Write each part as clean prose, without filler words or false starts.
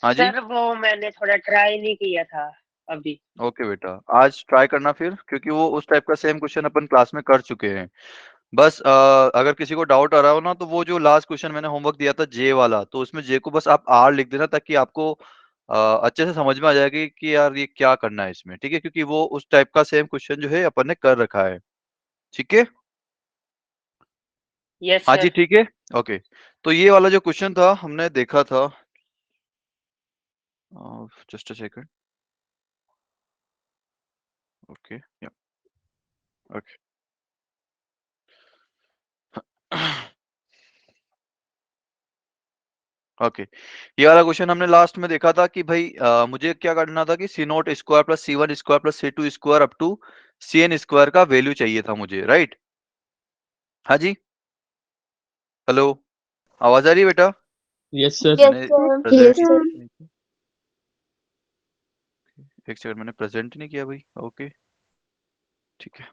हाँ जी। सर वो मैंने थोड़ा ट्राई नहीं किया था अभी। ओके बेटा, आज ट्राई करना फिर, क्योंकि वो उस टाइप का सेम क्वेश्चन अपन क्लास में कर चुके हैं। बस अगर किसी को डाउट आ रहा हो ना, तो वो जो लास्ट क्वेश्चन मैंने होमवर्क दिया था जे वाला, तो उसमें जे को बस आप आर लिख देना, ताकि आपको अच्छे से समझ में आ जाएगी कि यार ये क्या करना है इसमें, ठीक है? क्योंकि वो उस टाइप का सेम क्वेश्चन जो है अपन ने कर रखा है, ठीक है? यस हाँ जी, सर। ठीक है। ओके, तो ये वाला जो क्वेश्चन था हमने देखा था, जस्ट अ सेकंड। ओके, या ओके। ओके, ये वाला क्वेश्चन हमने लास्ट में देखा था कि भाई मुझे क्या करना था कि C not square plus C one square plus C two square up to C N square का वैल्यू चाहिए था मुझे, राइट? हाँ जी, हेलो, आवाज आ रही है बेटा? Yes sir. मैंने Yes, प्रेजेंट sir. एक सेकंड, मैंने प्रेजेंट नहीं किया भाई। ओके, ठीक है।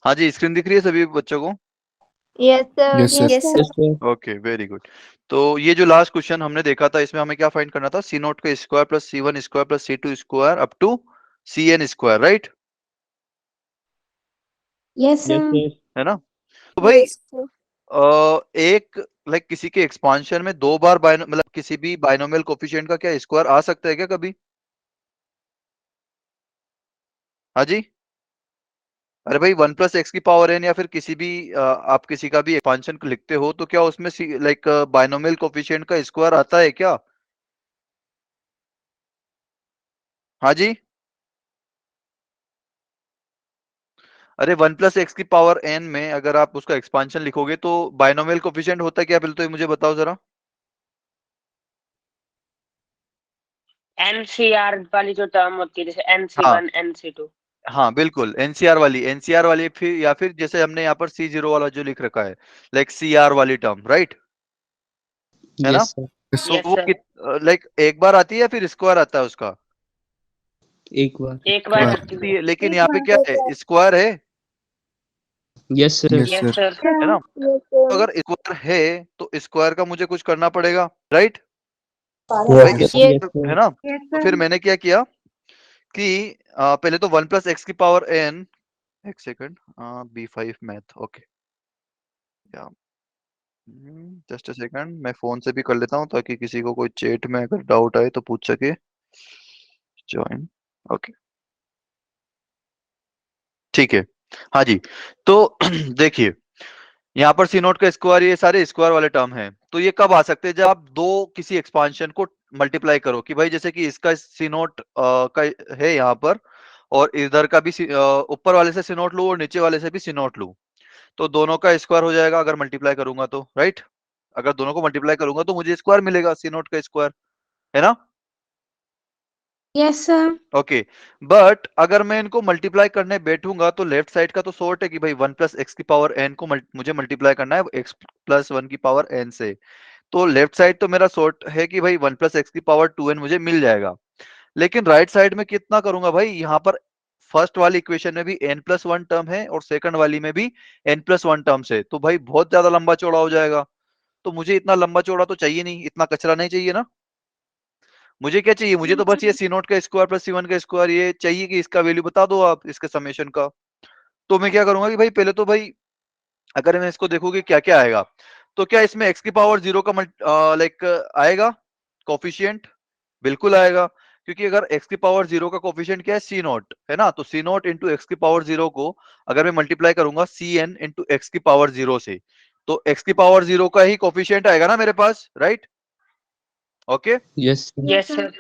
हाँ जी, स्क्रीन दिख रही है सभी बच्चों को? Yes, sir. Yes, sir. Yes, sir. Yes sir. Okay, very good. तो ये जो लास्ट क्वेश्चन हमने देखा था, इसमें हमें क्या फाइंड करना था? सी नॉट का square plus C one square plus C two square up to C N square, right? Yes, yes sir. Sir. है ना? तो भाई Yes, sir. एक लाइक किसी के एक्सपांशन में दो बार मतलब किसी भी बाइनोमियल कोफिशिएंट का क्या स्क्वायर आ सकता है क्या कभी? हाँ जी, अरे भाई वन प्लस एक्स की पावर एन, या फिर किसी भी आप किसी का भी एक्सपांशन को लिखते हो, तो क्या उसमें लाइक बाइनोमियल कोफिशिएंट का स्क्वायर आता है क्या? हाँ जी, अरे वन प्लस एक्स की पावर एन में अगर आप उसका एक्सपांशन लिखोगे तो बाइनोमियल कोफिशिएंट होता है क्या? पहले तो ये मुझे बताओ जरा। एनसीआर वाली जो टर्म होती है, जैसे हाँ NC1 NC2। हाँ, बिल्कुल एनसीआर वाली, फिर या फिर जैसे हमने यहाँ पर सी जीरो वाला जो लिख रखा है, लाइक सी आर वाली टर्म, राइट? है ना? Yes sir. Yes. तो यस वो सर। लाइक एक बार आती है या फिर स्क्वायर आता है उसका? एक बार। एक बार एक Square. बार आती आती है। है, लेकिन यहाँ पे क्या है? स्क्वायर है। Yes sir. Yes, yes sir. Sir. है ना? Yes, तो sir. अगर स्क्वायर है तो स्क्वायर का मुझे कुछ करना पड़ेगा, राइट? Yes, भाई sir. Yes, यस है सर। ना? yes, तो sir. फिर मैंने क्या किया कि पहले तो वन प्लस एक्स की पावर एन, एक second, b five math, okay, या जस्ट अ सेकंड, मैं फोन से भी कर लेता हूँ ताकि किसी को कोई चैट में अगर डाउट आए तो पूछ सके। ज्वाइन, ओके, ठीक है। हाँ जी, तो देखिए, यहाँ पर सी नोट का स्क्वायर, ये सारे स्क्वायर वाले टर्म हैं, तो ये कब आ सकते हैं? जब आप दो किसी एक्सपांशन को मल्टीप्लाई करो, कि भाई जैसे कि इसका सी नोट का है यहाँ पर, और इधर का भी ऊपर वाले से सी नोट लूं और नीचे वाले से भी सी नोट लूं, तो दोनों का स्क्वायर हो जाएगा अगर मल्टीप्लाई करूंगा तो, राइट? अगर दोनों को मल्टीप्लाई करूंगा तो मुझे स्क्वायर मिलेगा, सी नोट का स्क्वायर, है ना? Yes, sir. ओके, बट अगर मैं इनको मल्टीप्लाई करने बैठूंगा तो लेफ्ट साइड का तो सॉर्ट है कि भाई वन प्लस एक्स की पावर एन को मुझे मल्टीप्लाई करना है एक्स प्लस वन की पावर एन से, तो लेफ्ट साइड तो मेरा सॉर्ट है कि भाई वन प्लस एक्स की पावर टू एन मुझे मिल जाएगा। लेकिन राइट साइड में कितना करूंगा भाई? यहाँ पर फर्स्ट वाली इक्वेशन में भी एन प्लस वन टर्म है और सेकंड वाली में भी एन प्लस वन टर्म है, तो भाई बहुत ज्यादा लंबा चौड़ा हो जाएगा। तो मुझे इतना लंबा चौड़ा तो चाहिए नहीं, इतना कचरा नहीं चाहिए ना। मुझे क्या चाहिए? मुझे तो बस ये सी नोट का स्क्वायर प्लस सी वन का स्क्वायर ये चाहिए, कि इसका वैल्यू बता दो आप, इसके समेशन का। तो मैं क्या करूंगा कि भाई पहले तो भाई अगर मैं इसको देखूं कि क्या क्या आएगा, तो क्या इसमें एक्स की पावर जीरो का लाइक आएगा कोफिशिएंट? बिल्कुल आएगा, क्योंकि अगर x की पावर जीरो का कोफिशिएंट क्या है? सी नॉट, है ना? तो सी नॉट इंटू एक्स की पावर जीरो को अगर मैं मल्टीप्लाई करूंगा सी एन इंटू एक्स की पावर जीरो से, तो x की पावर जीरो का ही कोफिशिएंट आएगा ना मेरे पास, right? Okay, yes sir. Yes sir.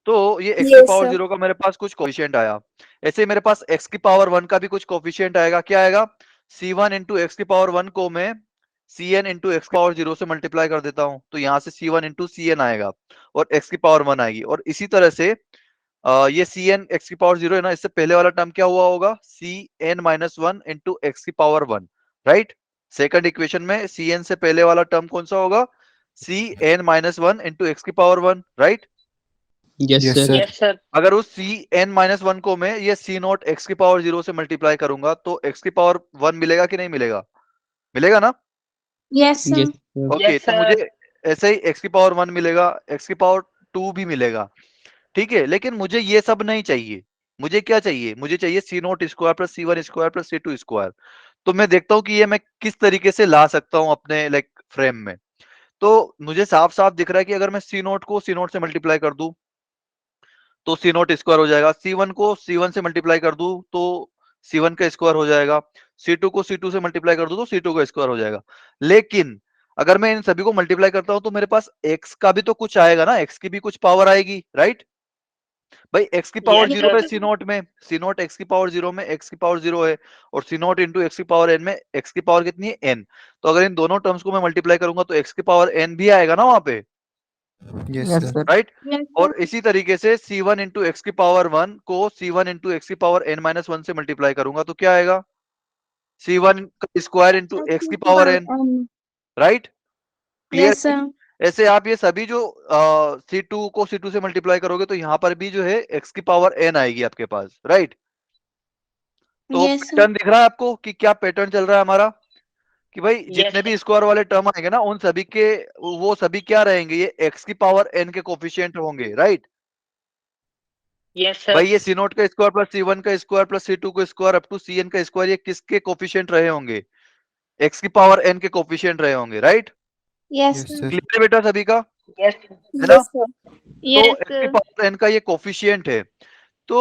तो ये x की Yes, पावर sir. जीरो का मेरे पास कुछ कोफिशिएंट आया। ऐसे ही मेरे पास x की पावर वन का भी कुछ कोफिशिएंट आएगा। क्या आएगा? सी वन इंटू एक्स की पावर वन को मैं सी एन इंटू एक्स की पावर जीरो से मल्टीप्लाई कर देता हूं, तो यहाँ से सी वन इंटू सी एन आएगा और x की पावर वन आएगी। और इसी तरह से ये सी एन एक्स की पावर जीरो है ना, इससे पहले वाला टर्म क्या हुआ होगा? C N minus one into x की power one, right? Second equation में सी एन से पहले वाला टर्म कौन सा होगा? C N minus one into x की power one, right? Yes Yes, sir. sir. Yes sir. अगर उस सी एन माइनस वन को मैं ये सी नॉट एक्स की पावर जीरो से मल्टीप्लाई करूंगा तो एक्स की पावर वन मिलेगा कि नहीं मिलेगा? मिलेगा ना? Yes, sir. Yes sir. Okay, yes तो मुझे सर। ऐसे ही x की पावर 1 मिलेगा, x की पावर 2 भी मिलेगा, ठीक है। लेकिन मुझे ये सब नहीं चाहिए, मुझे क्या चाहिए, मुझे चाहिए सी नोट स्क्वायर प्लस सी वन स्क्वायर प्लस सी टू स्क्वायर। तो मैं देखता हूँ कि ये मैं किस तरीके से ला सकता हूँ अपने लाइक फ्रेम में। तो मुझे साफ साफ दिख रहा है कि अगर मैं सी नोट को सी नोट से मल्टीप्लाई कर दूं तो सी नोट स्क्वायर हो जाएगा, सी वन को सी वन से मल्टीप्लाई कर दूं तो सी वन का स्क्वायर हो जाएगा, सी टू को सी टू से मल्टीप्लाई कर दूं तो सी टू का स्क्वायर हो जाएगा। लेकिन अगर मैं इन सभी को मल्टीप्लाई करता हूं तो मेरे पास एक्स का भी तो कुछ आएगा ना, एक्स की भी कुछ पावर आएगी, राइट। भाई एक्स की पावर Yes, जीरो sir. है सी नोट में, सी नोट एक्स की पावर जीरो में एक्स की पावर जीरो है, और सी नोट इंटू एक्स की पावर एन में एक्स की पावर कितनी है, एन। तो अगर इन दोनों टर्म्स को मैं मल्टीप्लाई करूंगा तो एक्स की पावर एन भी आएगा ना वहां पे, Yes, Yes, sir. sir. Right. Yes, और sir. इसी तरीके से सी वन इंटू एक्स की पावर वन को सी वन इंटू एक्स की पावर एन माइनस वन से मल्टीप्लाई करूंगा तो क्या आएगा, c one square into x की power n, right. Clear. Yes, sir. ऐसे आप ये सभी जो सी टू को सी टू से मल्टीप्लाई करोगे तो यहाँ पर भी जो है एक्स की पावर एन आएगी आपके पास, राइट। तो Yes, sir. पैटर्न दिख रहा है आपको कि क्या पैटर्न चल रहा है हमारा, कि भाई Yes, जितने sir. भी स्क्वायर वाले टर्म आएंगे ना उन सभी के, वो सभी क्या रहेंगे, ये एक्स की पावर एन के कोफिशिएंट होंगे, राइट। Yes, sir. भाई ये सी नोट का स्क्वायर प्लस सी वन का स्क्वायर प्लस सी टू का square up to C n का स्क्वायर, ये किसके कोफिशिएंट रहे होंगे, एक्स की पावर एन के कोफिशिएंट रहे होंगे, right. Yes, Yes, sir. sir. Clear है बेटा सभी का, Yes, sir. है ना। Yes, sir. तो Yes, एक्स की sir. पावर एन का ये कोफिशिएंट है। तो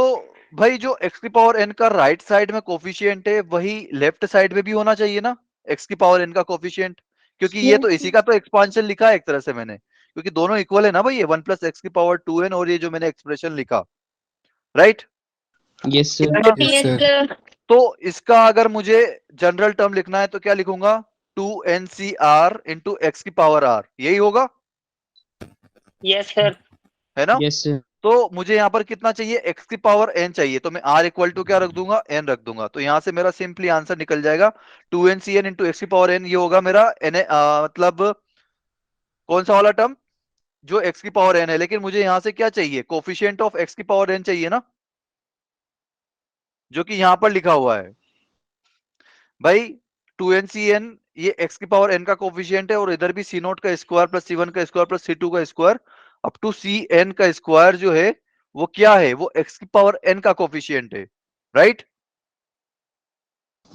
भाई जो एक्स की पावर एन का राइट साइड में कोफिशिएंट है वही लेफ्ट साइड में भी होना चाहिए ना, एक्स की पावर एन का कोफिशिएंट। क्योंकि ये Yes, तो sir. इसी का तो एक्सपांशन लिखा है एक तरह से मैंने, क्योंकि दोनों इक्वल है ना भाई, ये वन प्लस एक्स की पावर टू एन और ये जो मैंने एक्सप्रेशन लिखा, right. Yes, sir. Yes, Yes, sir. sir. तो इसका अगर मुझे जनरल टर्म लिखना है तो क्या लिखूंगा, two n c r into x की पावर आर, यही होगा, Yes, sir. है ना। Yes, sir. तो मुझे यहाँ पर कितना चाहिए, एक्स की पावर एन चाहिए, तो मैं आर इक्वल टू क्या रख दूंगा, एन रख दूंगा। तो यहाँ से मेरा सिंपली आंसर निकल जाएगा two n c n into x की पावर एन, ये होगा मेरा एन, मतलब कौन सा वाला टर्म, जो एक्स की पावर एन है। लेकिन मुझे यहाँ से क्या चाहिए, कोफिशिएंट ऑफ एक्स की पावर एन चाहिए ना, जो कि यहाँ पर लिखा हुआ है भाई, टू एन सी एन, ये एक्स की पावर एन का कोफिशिएंट है, और इधर भी सी नोट का स्क्वायर प्लस सी वन का स्क्वायर प्लस सी टू का square up to C n का स्क्वायर जो है वो क्या है, वो एक्स की पावर एन का कोफिशिएंट है, right.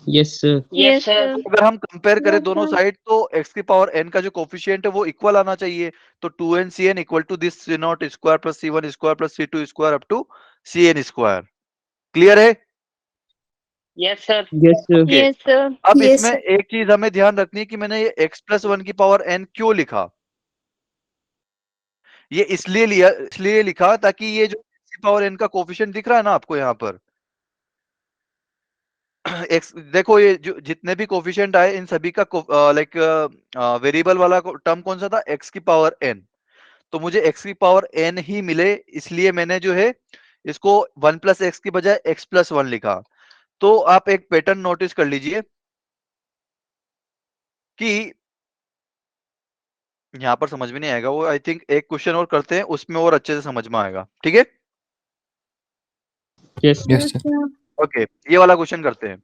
Yes, sir. Yes, sir. अगर हम कंपेयर करें Yes, दोनों sir. साइड तो एक्स की पावर एन का जो कोफिशिएंट है वो इक्वल आना चाहिए। तो two n c N equal to this c not square plus C one square plus C two square up to C N square. Clear है। Yes, sir. Yes, sir. Okay. Yes, sir. अब Yes, इसमें sir. एक चीज हमें ध्यान रखनी है कि मैंने ये एक्स प्लस वन की पावर एन क्यों लिखा, ये इसलिए लिखा ताकि ये जो एक्स की पावर एन का कोफिशिएंट दिख रहा है ना आपको यहाँ पर, एक्स देखो, ये जो जितने भी कोफिशिएंट आए इन सभी का लाइक वेरिएबल वाला टर्म कौन सा था, एक्स की पावर एन। तो मुझे एक्स की पावर एन ही मिले, इसलिए मैंने जो है इसको वन प्लस एक्स की बजाय एक्स प्लस वन लिखा। तो आप एक पैटर्न नोटिस कर लीजिए कि यहाँ पर समझ में नहीं आएगा वो, आई थिंक एक क्वेश्चन और करते हैं उसमें और अच्छे से समझ में आएगा, ठीक है। Yes, sir. Yes, Yes, sir. sir. Okay, ये वाला क्वेश्चन करते हैं।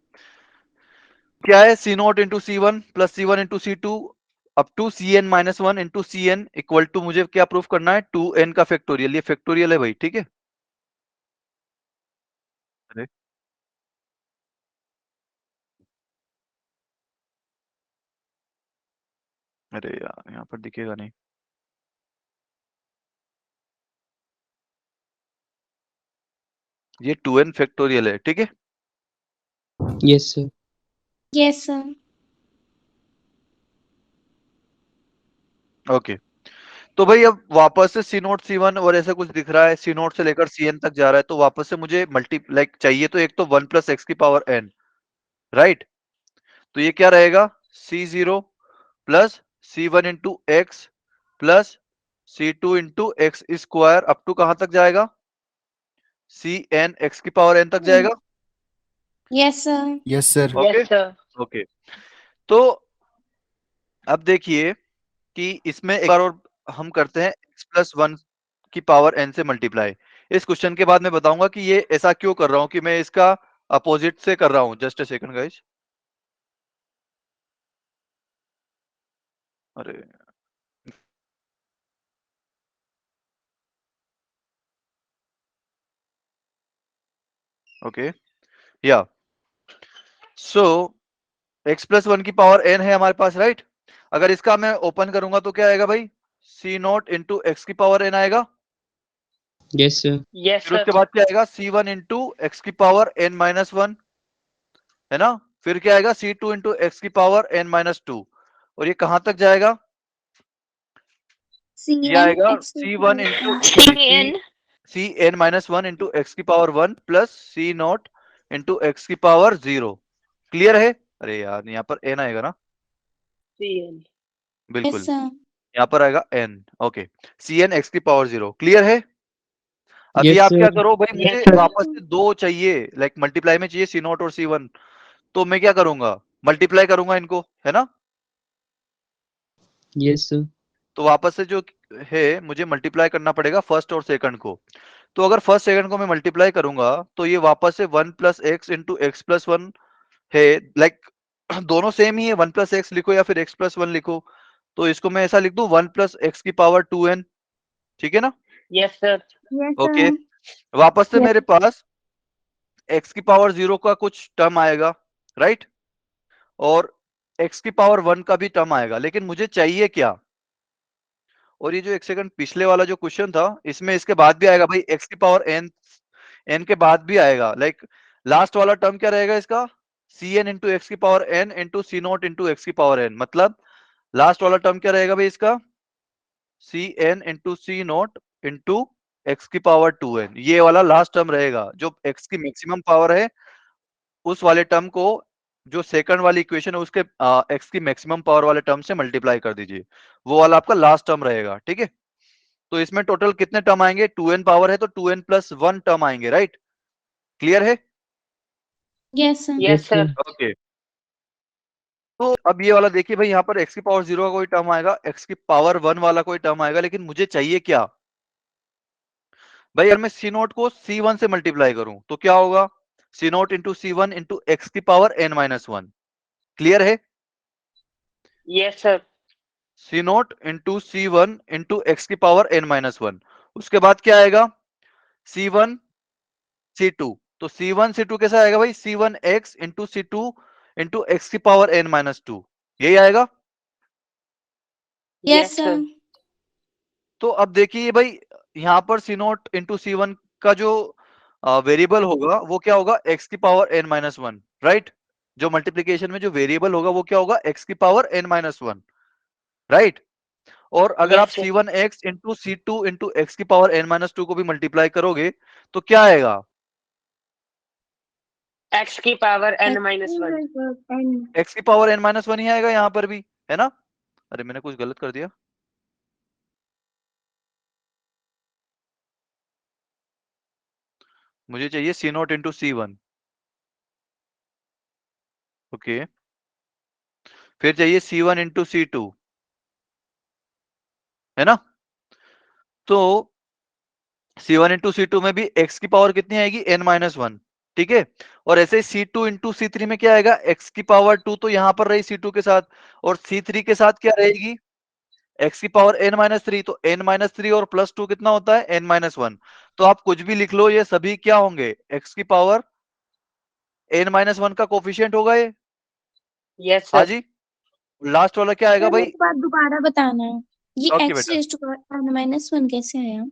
क्या है, C note into C one plus C one into C two up to C N minus one into C N equal to, मुझे क्या प्रूफ करना है, टू एन का फैक्टोरियल, ये फैक्टोरियल है भाई, ठीक है। अरे अरे यार यहाँ पर दिखेगा नहीं, ये टू एन फैक्टोरियल है, ठीक है। Yes, sir. Yes, sir. Okay. तो भाई अब वापस से सी नोट सी वन और ऐसा कुछ दिख रहा है, सी नोट से लेकर सी एन तक जा रहा है, तो वापस से मुझे मल्टी लाइक चाहिए, तो एक तो वन प्लस एक्स की पावर एन, राइट। तो ये क्या रहेगा, c zero plus C one into x plus C two into x square up to कहां तक जाएगा, सी एन एक्स की पावर एन तक जाएगा। Yes, sir. Yes, sir. Okay Yes, sir. Okay. तो अब देखिए कि इसमें एक बार और हम करते हैं एक्स प्लस वन की पावर एन से मल्टीप्लाई। इस क्वेश्चन के बाद मैं बताऊंगा कि ये ऐसा क्यों कर रहा हूं, कि मैं इसका अपोजिट से कर रहा हूं। Just a second guys. अरे ओके, या सो x प्लस 1 की पावर n है हमारे पास, राइट? अगर इसका मैं ओपन करूंगा तो क्या आएगा भाई? c नॉट इंटू एक्स की पावर n आएगा। Yes, sir. Yes, फिर sir. उसके बाद क्या आएगा? c1 इंटू एक्स की पावर n माइनस वन, है ना? फिर क्या आएगा? c2 इंटू एक्स की पावर n माइनस टू। और ये कहां तक जाएगा? ये CN आएगा X to c1 power into n. CN. C N minus one into x की power one plus c not into x की पावर जीरो। क्लियर है? अरे यार यहाँ पर एन आएगा ना? CN. बिल्कुल, Yes, sir. यहाँ पर आएगा n. Okay, c N x की पावर जीरो। क्लियर है? अभी Yes, आप क्या sir. करो भाई, Yes, मुझे sir. वापस से दो चाहिए, लाइक मल्टीप्लाई में चाहिए सी नॉट और सी वन। तो मैं क्या करूंगा? मल्टीप्लाई करूंगा इनको, है ना? Yes, sir. तो वापस से जो है मुझे मल्टीप्लाई करना पड़ेगा फर्स्ट और सेकंड को। तो अगर फर्स्ट सेकंड को मैं मल्टीप्लाई करूंगा तो ये वापस से one plus x into x plus one है, लाइक दोनों सेम ही है, वन प्लस एक्स लिखो या फिर एक्स प्लस वन लिखो। तो इसको मैं ऐसा लिख दूं, वन प्लस एक्स की पावर टू एन। ठीक है ना? Yes, sir. Yes, okay, sir. वापस से Yes. मेरे पास एक्स की पावर जीरो का कुछ टर्म आएगा, राइट? और एक्स की पावर वन का भी टर्म आएगा, लेकिन मुझे चाहिए क्या? और ये जो एक सेकंड पिछले वाला जो क्वेश्चन था, इसमें इसके बाद भी आएगा भाई, एक्स की पावर एन, एन के बाद भी आएगा। लाइक लास्ट वाला टर्म क्या रहेगा इसका? सी एन इंटू एक्स की power n into c not into x की पावर एन। मतलब लास्ट वाला टर्म क्या रहेगा भाई इसका? C n into c not into x की पावर टू एन। ये वाला लास्ट टर्म रहेगा, जो एक्स की मैक्सिमम पावर है उस वाले टर्म को, जो सेकंड वाली इक्वेशन है उसके एक्स की मैक्सिमम पावर वाले टर्म से मल्टीप्लाई कर दीजिए। वो वाला आपका लास्ट टर्म रहेगा, ठीक है? तो इसमें टोटल कितने टर्म आएंगे? टू एन पावर है तो two n plus one term आएंगे, राइट? क्लियर है? Yes, sir. Yes, sir. Okay, तो अब ये वाला देखिए भाई, यहाँ पर एक्स की पावर जीरो का कोई टर्म आएगा, एक्स की पावर वन वाला कोई टर्म आएगा, लेकिन मुझे चाहिए क्या भाई? अगर मैं सी नोट को सी वन से मल्टीप्लाई करूं तो क्या होगा? सी नोट इंटू सी वन इंटू एक्स की power n minus one. Clear है? Yes, sir. C note into सी वन इंटू एक्स की पावर एन माइनस वन। उसके बाद क्या आएगा? C one c two. तो सी वन सी टू कैसा आएगा भाई? सी वन एक्स इंटू सी टू इंटू एक्स की पावर एन माइनस टू। यही आएगा। Yes, Yes, sir. sir. तो अब देखिए भाई, यहाँ पर सी नोट इंटू सी वन का जो वेरिएबल होगा वो क्या होगा? एक्स की power n minus one, right? जो मल्टीप्लीकेशन में जो वेरिएबल होगा वो क्या होगा? एक्स की power n minus one, right? और अगर आप Yes, sir. C one x into सी टू इंटू एक्स की पावर एन माइनस टू को भी मल्टीप्लाई करोगे तो क्या आएगा? X की power n X minus 1. N. X की पावर एन माइनस वन ही आएगा यहाँ पर भी, है ना? अरे मैंने कुछ गलत कर दिया। मुझे चाहिए सी नोट इंटू सी वन। ओके, फिर चाहिए सी वन इंटू सी टू, है ना? तो c one into C to में भी एक्स की पावर कितनी आएगी? एन माइनस वन, ठीक है? और ऐसे सी टू इंटू सी थ्री में क्या आएगा? एक्स की पावर टू तो यहाँ पर रही सी टू के साथ, और सी थ्री के साथ क्या रहेगी? एक्स की पावर एन माइनस थ्री। तो एन माइनस थ्री और प्लस टू कितना होता है? N minus one. तो आप कुछ भी लिख लो, ये सभी क्या होंगे? एक्स की पावर एन माइनस वन का कोफिशियंट होगा ये। Yes, हाँ sir. जी। लास्ट वाला क्या आएगा सर भाई? एक बात दोबारा बताना है, ये ओके x बेटा, raise to n minus one कैसे आया?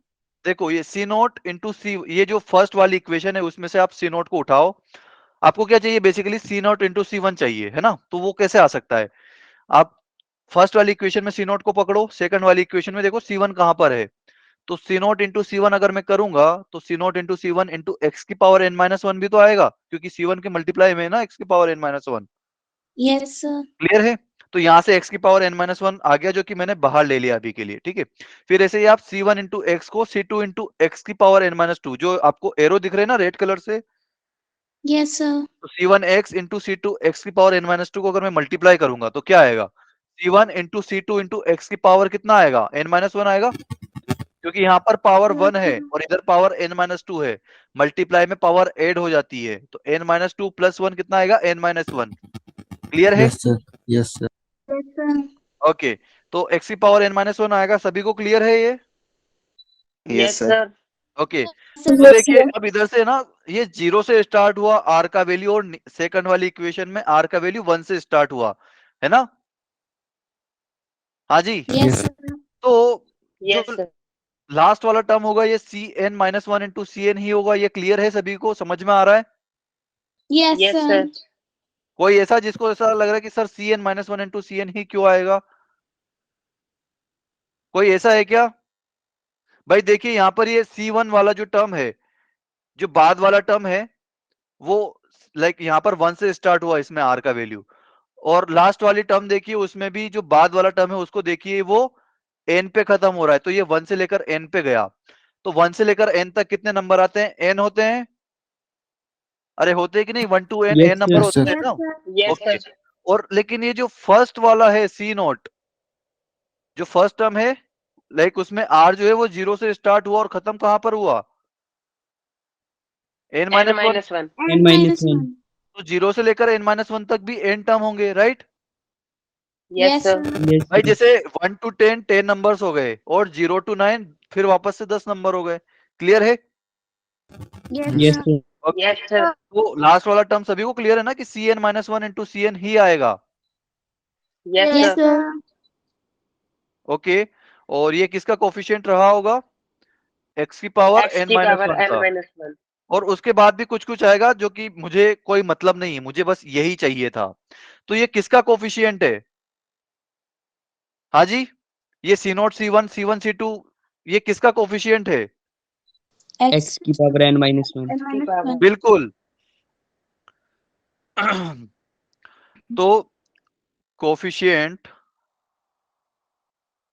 देखो ये सी नोट इंटू सी, ये जो फर्स्ट वाली इक्वेशन है उसमें से आप सी नोट को उठाओ। आपको क्या चाहिए? बेसिकली सी नोट इंटू सी वन चाहिए, है ना? तो वो कैसे आ सकता है? आप फर्स्ट वाली इक्वेशन में सी नोट को पकड़ो, सेकंड वाली इक्वेशन में देखो सी वन कहां पर है। तो सी नोट इंटू सी वन अगर मैं करूंगा तो सी नोट इंटू सी वन इंटू एक्स की पावर एन माइनस वन भी तो आएगा, क्योंकि सी वन के मल्टीप्लाई में है ना एक्स की power n minus one. Yes sir. Clear है? तो यहां से एक्स की पावर एन माइनस वन आ गया, जो कि मैंने बाहर ले लिया अभी के लिए, ठीक है? फिर ऐसे ही आप सी वन इंटू एक्स को सी टू इंटू एक्स की पावर एन माइनस टू, जो आपको एरो दिख रहे हैं ना रेड कलर से, यस सर। तो सी वन एक्स इंटू सी टू एक्स की पावर एन माइनस टू को अगर मैं मल्टीप्लाई करूंगा तो क्या आएगा? सी वन इंटू सी टू इंटू एक्स की पावर कितना आएगा? एन माइनस वन आएगा, क्योंकि यहाँ पर पावर वन है और इधर पावर एन माइनस टू है। मल्टीप्लाई में पावर एड हो जाती है, तो n minus two plus one कितना आएगा? N minus one. क्लियर है? Yes sir, yes sir. Yes sir. Okay, तो एक्स की पावर एन माइनस वन आएगा। सभी को क्लियर है ये? Yes, sir. ओके, सर तो देखिए अब इधर से ना ये 0 से स्टार्ट हुआ r का वैल्यू, और सेकंड वाली इक्वेशन में r का वैल्यू 1 से स्टार्ट हुआ, है ना? हाँ जी। Yes, sir. तो जो Yes, sir. लास्ट वाला टर्म होगा ये cn minus one into cn ही होगा। ये क्लियर है सभी को, समझ में आ रहा है? Yes, Yes, sir. sir. कोई ऐसा जिसको ऐसा लग रहा है कि sir cn minus one into cn ही क्यों आएगा? कोई ऐसा है क्या? भाई देखिए यहाँ पर ये c1 वाला जो टर्म है, जो बाद वाला टर्म है, वो लाइक यहाँ पर 1 से स्टार्ट हुआ इसमें r का वैल्यू, और लास्ट वाली टर्म देखिए उसमें भी जो बाद वाला टर्म है उसको देखिए वो n पे खत्म हो रहा है, तो ये 1 से लेकर n पे गया। तो 1 से लेकर n तक कितने नंबर आते हैं? n होते हैं। अरे होते हैं कि नहीं? 1 to n Yes, n number sir. होते हैं Yes, ना? sir. Yes, okay. sir. और लेकिन ये जो फर्स्ट वाला है सी नोट, जो फर्स्ट टर्म है, लाइक उसमें r जो है वो 0 से स्टार्ट हुआ और खत्म कहां पर हुआ? n N minus one. minus 1. N N minus minus 1. 1. तो 0 से लेकर n माइनस वन तक भी n टर्म होंगे, right? Yes, Yes, sir. sir. Yes, भाई sir. जैसे 1 to 10 10 नंबर्स हो गए, और 0 to 9 फिर वापस से 10 नंबर हो गए। क्लियर है? Yes, Yes, sir. sir. Okay. Yes, sir. तो लास्ट वाला टर्म सभी को क्लियर है ना कि cn minus one into cn ही आएगा? Yes, Yes, sir. sir. Okay. और ये किसका कोफिशिएंट रहा होगा? x की पावर X n की माइनस power वन N का। minus 1. और उसके बाद भी कुछ कुछ आएगा जो कि मुझे कोई मतलब नहीं है, मुझे बस यही चाहिए था। तो ये किसका कोफिशिएंट है? हाँ जी, ये c not c one c two, ये किसका कोफिशिएंट है? X की power N minus 1. N की minus power. 1. बिल्कुल। तो कोफिशिएंट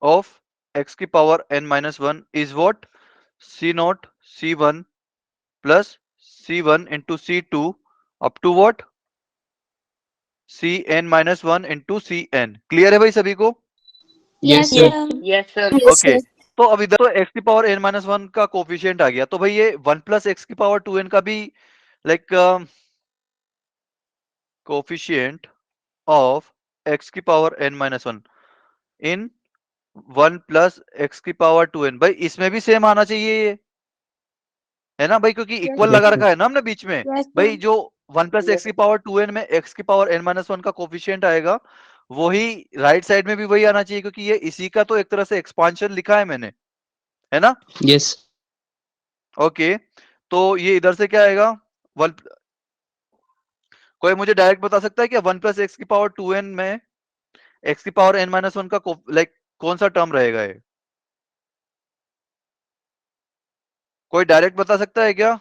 ऑफ x की power n minus one is what? C nought c1 plus c1 into c2 up to what? cn minus one into cn। Clear है भाई सभी को? Yes, Yes, sir. sir. Yes, sir. Okay. तो अब इधर तो x की पावर n माइनस वन का कोफिशिएंट आ गया, तो भाई ये 1 प्लस एक्स की पावर 2n का भी लाइक कोफिशिएंट ऑफ x की power n minus one in 1 plus x की पावर 2n, भाई इसमें भी सेम आना चाहिए ये, है ना भाई? क्योंकि Yes, इक्वल Yes, लगा sir. रखा है ना हमने बीच में। yes, भाई sir. जो 1 प्लस एक्स Yes. की पावर 2n में x की पावर n माइनस वन का कोफिशिएंट आएगा, वही राइट साइड में भी वही आना चाहिए, क्योंकि ये इसी का तो एक तरह से एक्सपांशन लिखा है मैंने, है ना? Yes. ओके। तो ये इधर से क्या आएगा? वन, कोई मुझे डायरेक्ट बता सकता है क्या 1 प्लस एक्स की पावर 2n में x की पावर n माइनस वन का लाइक कौन सा टर्म रहेगा ये? कोई डायरेक्ट बता सकता है क्या?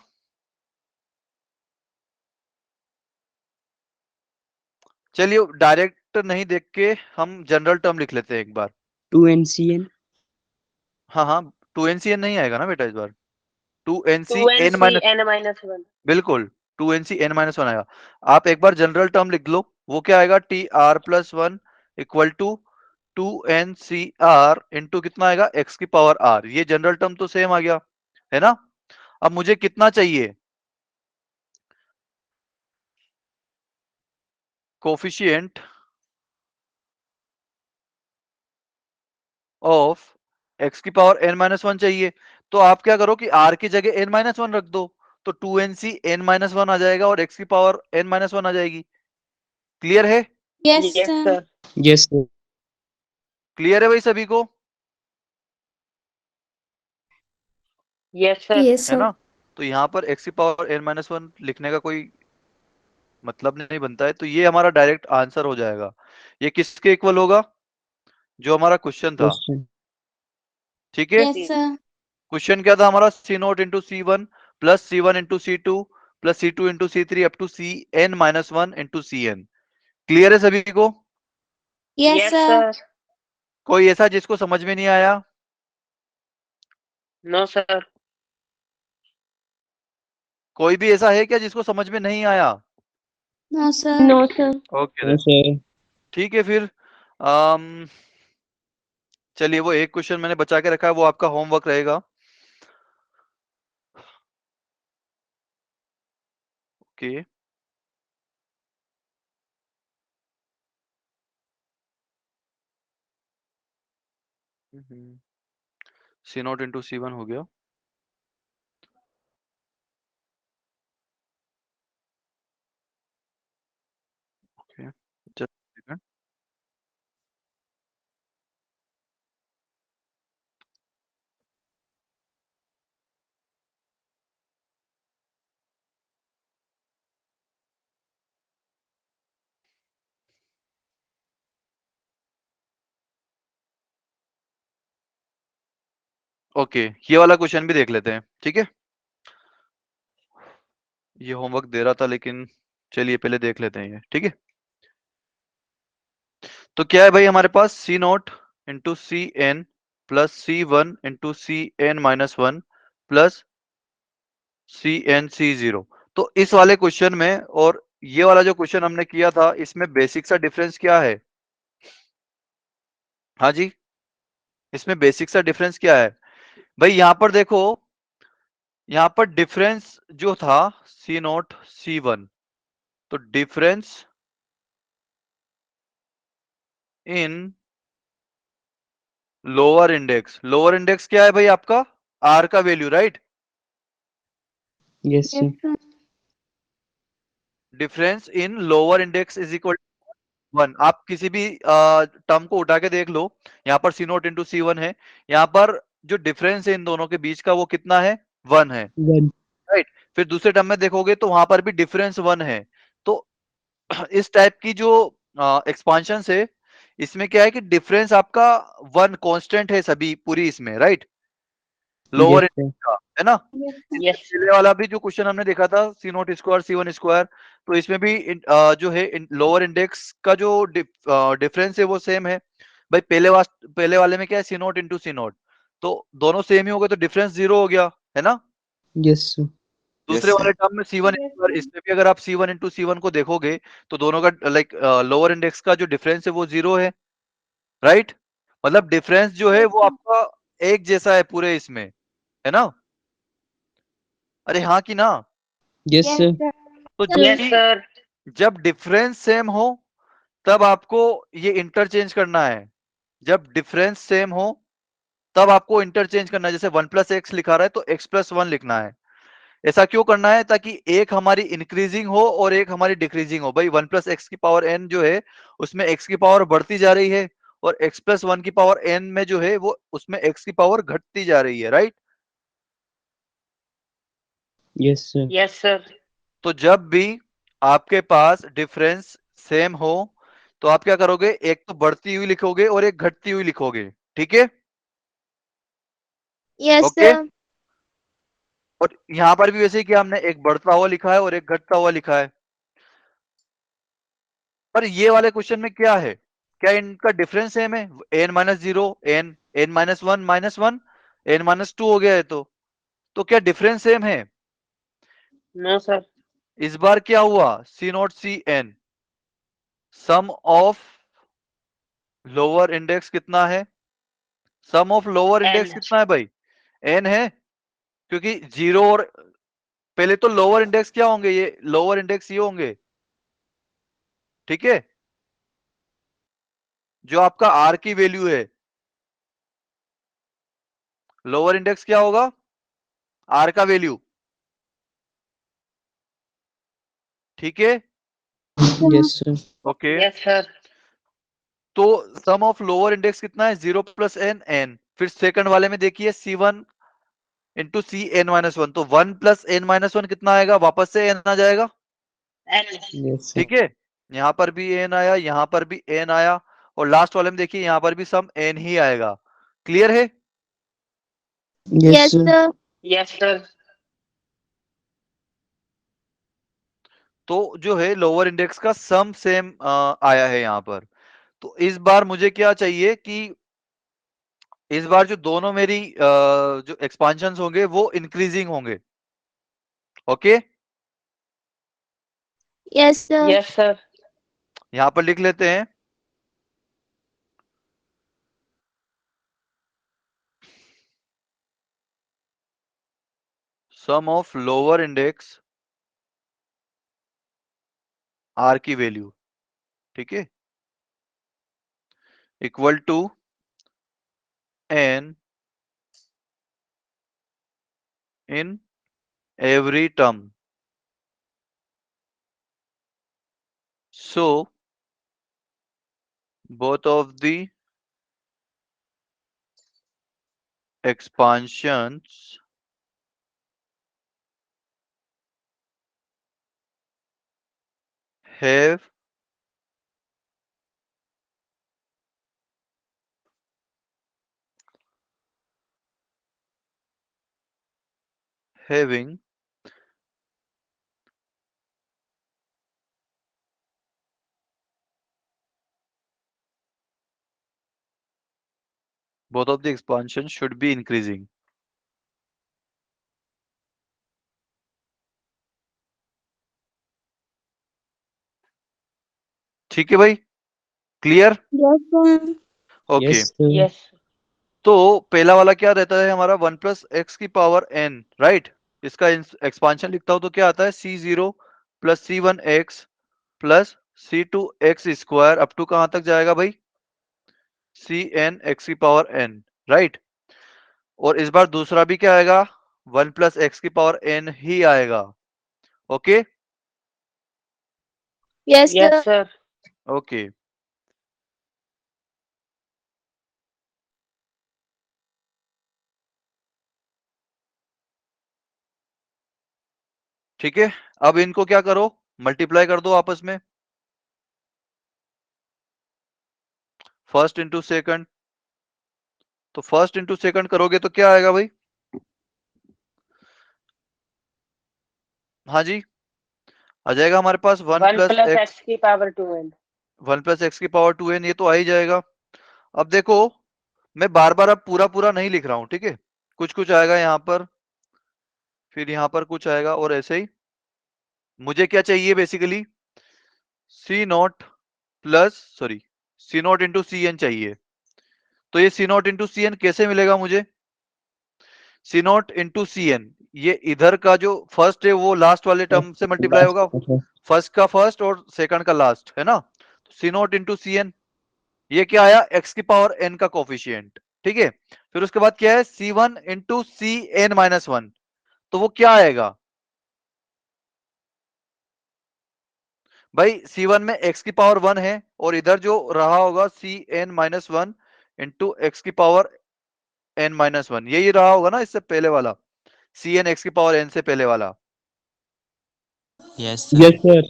चलिए डायरेक्ट नहीं देख के हम जनरल टर्म लिख लेते हैं एक बार। 2NCN. हाँ हाँ, 2nCn नहीं आएगा ना बेटा इस बार? 2nCn 2NC minus, N minus 1. बिल्कुल 2nCn माइनस वन आएगा। आप एक बार जनरल टर्म लिख लो, वो क्या आएगा? T r plus one equal to 2nCr into कितना आएगा? x की पावर r। ये जनरल टर्म तो सेम आ गया, है ना? अब मुझे कितना चाहिए? कोफिशिएंट ऑफ x की पावर n माइनस वन चाहिए। तो आप क्या करो कि r की जगह n माइनस वन रख दो, तो 2nc n माइनस वन आ जाएगा और x की पावर n माइनस वन आ जाएगी। क्लियर है? Yes, Yes, sir. sir. Yes, sir. Clear है भाई सभी को? Yes, sir. Yes, है sir. ना? तो यहाँ पर x की पावर n माइनस वन लिखने का कोई मतलब नहीं बनता है, तो ये हमारा डायरेक्ट आंसर हो जाएगा। ये किसके इक्वल होगा? जो हमारा क्वेश्चन था, Question. ठीक है? Yes, sir. क्वेश्चन क्या था हमारा? C note into C one plus C one into C two plus C two into c three up to C N minus one into C n. Clear है सभी को? Yes, Yes, sir. sir. कोई ऐसा जिसको समझ में नहीं आया? No, sir. कोई भी ऐसा है क्या जिसको समझ में नहीं आया? No, sir. No, sir. Okay No, sir. ठीक है फिर। अम चलिए वो एक क्वेश्चन मैंने बचा के रखा है, वो आपका होमवर्क रहेगा। ओके। सी नोट इंटू सी वन हो गया। Okay, just a second. Okay, ये वाला क्वेश्चन भी देख लेते हैं, ठीक है। ये होमवर्क दे रहा था लेकिन चलिए पहले देख लेते हैं ये, ठीक है। तो क्या है भाई हमारे पास c not into C n plus C one into C N minus one plus c n c zero. तो इस वाले क्वेश्चन में और ये वाला जो क्वेश्चन हमने किया था इसमें बेसिक सा डिफरेंस क्या है? हाँ जी, इसमें बेसिक सा डिफरेंस क्या है भाई? यहां पर देखो, यहां पर डिफरेंस जो था सी नॉट सी वन, तो डिफरेंस इन लोअर इंडेक्स क्या है भाई आपका? आर का value, right? Yes, sir. Yes, sir. Difference in lower index is equal one. आप किसी भी टर्म को उठा के देख लो, यहाँ पर सी नोट इंटू सी वन है, यहाँ पर जो डिफरेंस है इन दोनों के बीच का वो कितना है? वन है, 1. राइट? फिर दूसरे टर्म में देखोगे तो वहां पर भी डिफरेंस वन है। तो इस टाइप की जो एक्सपांशन है इसमें क्या है कि डिफरेंस आपका वन कांस्टेंट है सभी पूरी इसमें, राइट? Lower Yes, sir. का, है ना? Yes, इससे Yes. पहले वाला भी जो क्वेश्चन हमने देखा था सी नोट स्क्वायर सी वन स्क्वायर, तो इसमें भी जो है लोअर इंडेक्स का जो डिफरेंस है वो सेम है भाई। पहले वाले में क्या है? सी नोट इंटू सी नोट, तो दोनों सेम ही हो गए तो डिफरेंस जीरो हो गया, है ना? Yes, sir. दूसरे वाले टर्म में सी वन yes, स्क्वायर, इसमें भी अगर आप सी वन इंटू सी वन को देखोगे तो दोनों का लाइक लोअर इंडेक्स का जो डिफरेंस है वो जीरो है, राइट? मतलब डिफरेंस जो है yes, वो sir. आपका एक जैसा है पूरे इसमें, है ना? अरे हाँ कि ना? Yes, Yes, sir. sir. तो Yes, sir. जब डिफरेंस सेम हो तब आपको ये इंटरचेंज करना है। जब डिफरेंस सेम हो तब आपको इंटरचेंज करना है। जैसे वन प्लस एक्स लिखा रहा है तो एक्स प्लस वन लिखना है। ऐसा क्यों करना है? ताकि एक हमारी इंक्रीजिंग हो और एक हमारी डिक्रीजिंग हो। भाई वन प्लस एक्स की पावर एन जो है उसमें एक्स की पावर बढ़ती जा रही है और एक्स प्लस वन की पावर एन में जो है वो उसमें एक्स की पावर घटती जा रही है, right? Yes, sir. Yes, sir. तो जब भी आपके पास डिफरेंस सेम हो तो आप क्या करोगे? एक तो बढ़ती हुई लिखोगे और एक घटती हुई लिखोगे, ठीक है? Yes, okay. sir. और यहां पर भी वैसे ही किया हमने, एक बढ़ता हुआ लिखा है और एक घटता हुआ लिखा है। पर ये वाले क्वेश्चन में क्या है? क्या इनका डिफरेंस सेम है? N minus zero, n n minus one n minus two हो गया है। तो क्या डिफरेंस सेम है? No, sir. इस बार क्या हुआ? C not c n, sum of lower index कितना है? Sum of lower index N. कितना है भाई? एन है, क्योंकि जीरो और पहले तो लोअर इंडेक्स क्या होंगे? ये लोअर इंडेक्स ये होंगे, ठीक है? जो आपका आर की वैल्यू है, लोअर इंडेक्स क्या होगा? आर का वैल्यू, ठीक है? Yes, sir. Okay. Yes, sir. तो सम ऑफ लोअर इंडेक्स कितना है? Zero plus n, n. फिर सेकंड वाले में देखिए c one into C N minus one, तो one plus n minus one कितना आएगा? वापस से एन आ जाएगा, N. Yes, sir. ठीक है? यहां पर भी एन आया, यहां पर भी एन आया, और लास्ट वाले में देखिए यहां पर भी सम एन ही आएगा। क्लियर है? Yes, Yes, sir. sir. Yes, sir. तो जो है लोअर इंडेक्स का सम सेम आया है यहां पर। तो इस बार मुझे क्या चाहिए कि इस बार जो दोनों मेरी जो एक्सपांशन होंगे वो इंक्रीजिंग होंगे, okay? Yes, sir. Yes, sir. यहां पर लिख लेते हैं sum of lower index r की वैल्यू, ठीक है, equal to n in every term. So both of the expansions have having both of the expansions should be increasing. ठीक है भाई, clear? Yes, sir. Okay Yes, sir. Yes. तो पहला वाला क्या रहता है हमारा 1 प्लस एक्स की पावर एन, राइट? इसका एक्सपांशन लिखता हूं तो क्या आता है c0 plus c1 x plus c2 x square up to कहां तक जाएगा भाई? cn एक्स की पावर n, राइट? और इस बार दूसरा भी क्या आएगा? 1 प्लस एक्स की पावर n ही आएगा। Okay Yes, Yes, sir. sir. Okay ठीक है, अब इनको क्या करो, मल्टीप्लाई कर दो आपस में, फर्स्ट इंटू सेकंड। तो फर्स्ट इंटू सेकंड करोगे तो क्या आएगा भाई? हाँ जी, आ जाएगा हमारे पास 1 1 प्लस plus एक्स, x की पावर 2n. 1 प्लस एक्स की पावर 2n, ये तो आ ही जाएगा। अब देखो, मैं बार बार अब पूरा पूरा नहीं लिख रहा हूं, ठीक है? कुछ कुछ आएगा यहाँ पर, फिर यहाँ पर कुछ आएगा, और ऐसे ही। मुझे क्या चाहिए basically? C nought plus sorry c not into C n चाहिए। तो ये सी नॉट इंटू सी एन कैसे मिलेगा मुझे? C not into C n, ये इधर का जो फर्स्ट है वो लास्ट वाले टर्म से मल्टीप्लाई होगा, फर्स्ट का फर्स्ट और सेकंड का लास्ट, है ना? सी नॉट इंटू सी एन, ये क्या आया? एक्स की पावर एन का कोफिशियंट, ठीक है? फिर उसके बाद क्या है? C one into C N minus one, तो वो क्या आएगा भाई? सी वन में एक्स की पावर वन है, और इधर जो रहा होगा C N minus one into x की पावर एन माइनस वन, यही रहा होगा ना इससे पहले वाला, सी एन एक्स की पावर एन से पहले वाला, Yes, Yes, sir. sir.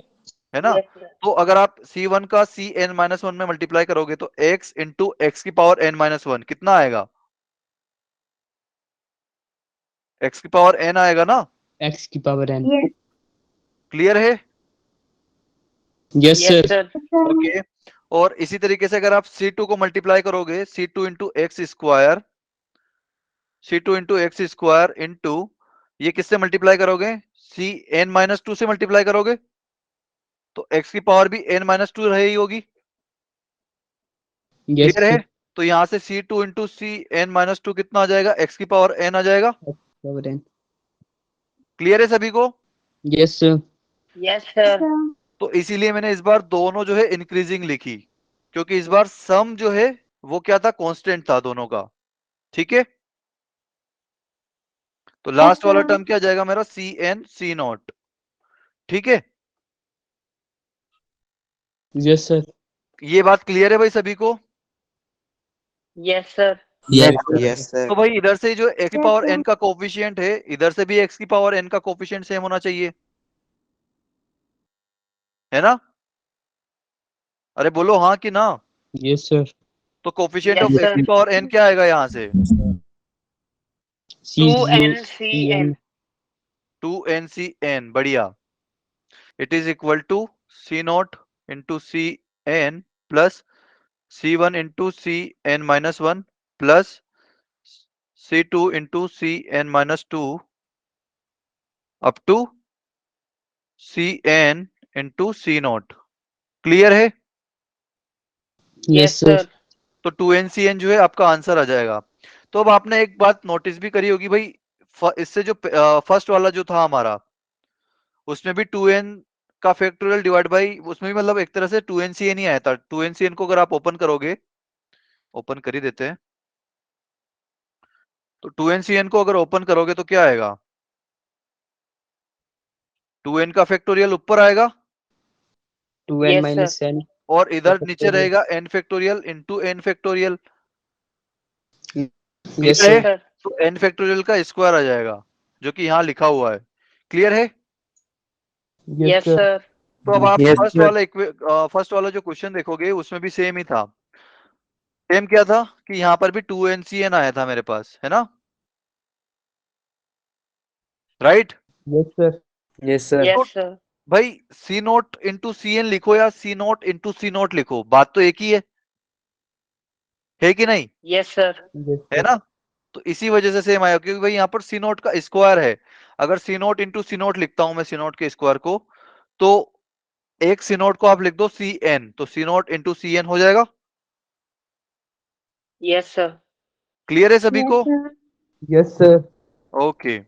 है ना? Yes, sir. तो अगर आप C1 का Cn माइनस वन में मल्टीप्लाई करोगे तो x इंटू एक्स की पावर n माइनस वन कितना आएगा? x की पावर n आएगा ना? X की पावर n. Yes, क्लियर है? Yes, Yes, sir. sir. sir. Okay और इसी तरीके से अगर आप C2 को मल्टीप्लाई करोगे, C2 into x square, C2 into x square into, ये किससे मल्टीप्लाई करोगे? Cn माइनस टू से मल्टीप्लाई करोगे, तो x की पावर भी n माइनस टू रही होगी। Yes, क्लियर है? sir. तो यहां से C2 into C N minus two कितना आ जाएगा? x की पावर n आ जाएगा। Power n. क्लियर है सभी को? Yes, sir. Yes, sir. Sir. तो इसीलिए मैंने इस बार दोनों जो है इंक्रीजिंग लिखी, क्योंकि इस बार सम जो है वो क्या था? कांस्टेंट था दोनों का, ठीक है? तो लास्ट वाला sir. टर्म क्या जाएगा मेरा? सी एन सी नॉट, ठीक है? Yes, sir. ये बात क्लियर है भाई सभी को? Yes, sir. Yes, Yes, sir. तो भाई इधर से जो एक्स की Yes, पावर sir. एन का कोफिशिएंट है, इधर से भी एक्स की पावर एन का कोफिशिएंट सेम होना चाहिए, है ना? अरे बोलो हाँ कि ना? Yes, sir. तो coefficient Yes, of x sir. की पावर एन क्या आएगा यहाँ से? C 2n Cn. cn. 2nCn, बढ़िया। It is equal to c not into C n plus C one into C N minus one plus C two into C N minus two up to C n into c nought. Clear है? Yes, Yes, sir. sir. तो 2nCn जो है आपका answer आ जाएगा। तो अब आपने एक बात नोटिस भी करी होगी भाई, इससे जो फर्स्ट वाला जो था हमारा, उसमें भी 2n का फैक्टोरियल डिवाइड बाई, उसमें भी मतलब एक तरह से 2nCn ही आया था। 2nCn को अगर आप ओपन करोगे, ओपन कर ही देते हैं, तो 2nCn को अगर ओपन करोगे तो क्या आएगा? 2n का फैक्टोरियल ऊपर आएगा, 2n Yes, minus n. और इधर नीचे फैक्टोरियल। रहेगा n factorial into n factorial. Yes clear है? सर। sir. तो n फैक्टोरियल का स्क्वायर आ जाएगा जो कि यहाँ लिखा हुआ है। क्लियर है? Yes, sir. तो अब आप Yes, फर्स्ट वाला जो क्वेश्चन देखोगे उसमें भी सेम ही था। सेम क्या था कि यहाँ पर भी 2NCN आया था मेरे पास, है ना? Right? Yes sir. Yes sir. Yes, sir. भाई C नोट इंटू CN लिखो या C note into C note लिखो, बात तो एक ही है कि नहीं? Yes, sir. है ना? तो इसी वजह से सेम आया क्योंकि भाई यहाँ पर C नोट का स्क्वायर है। अगर C note into C note लिखता हूं मैं C नोट के स्क्वायर को, तो एक C नोट को आप लिख दो CN, तो C नोट इंटू CN हो जाएगा। Yes, sir. क्लियर है सभी Yes, को? sir. Yes sir. ओके,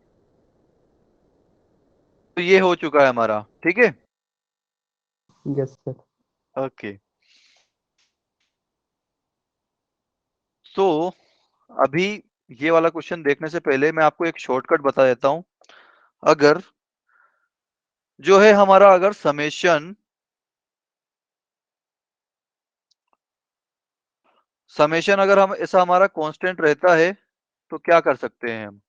तो ये हो चुका है हमारा, ठीक है? Yes sir. ओके, तो अभी ये वाला क्वेश्चन देखने से पहले मैं आपको एक शॉर्टकट बता देता हूं। अगर जो है हमारा अगर समेशन अगर हम ऐसा हमारा कांस्टेंट रहता है तो क्या कर सकते हैं हम?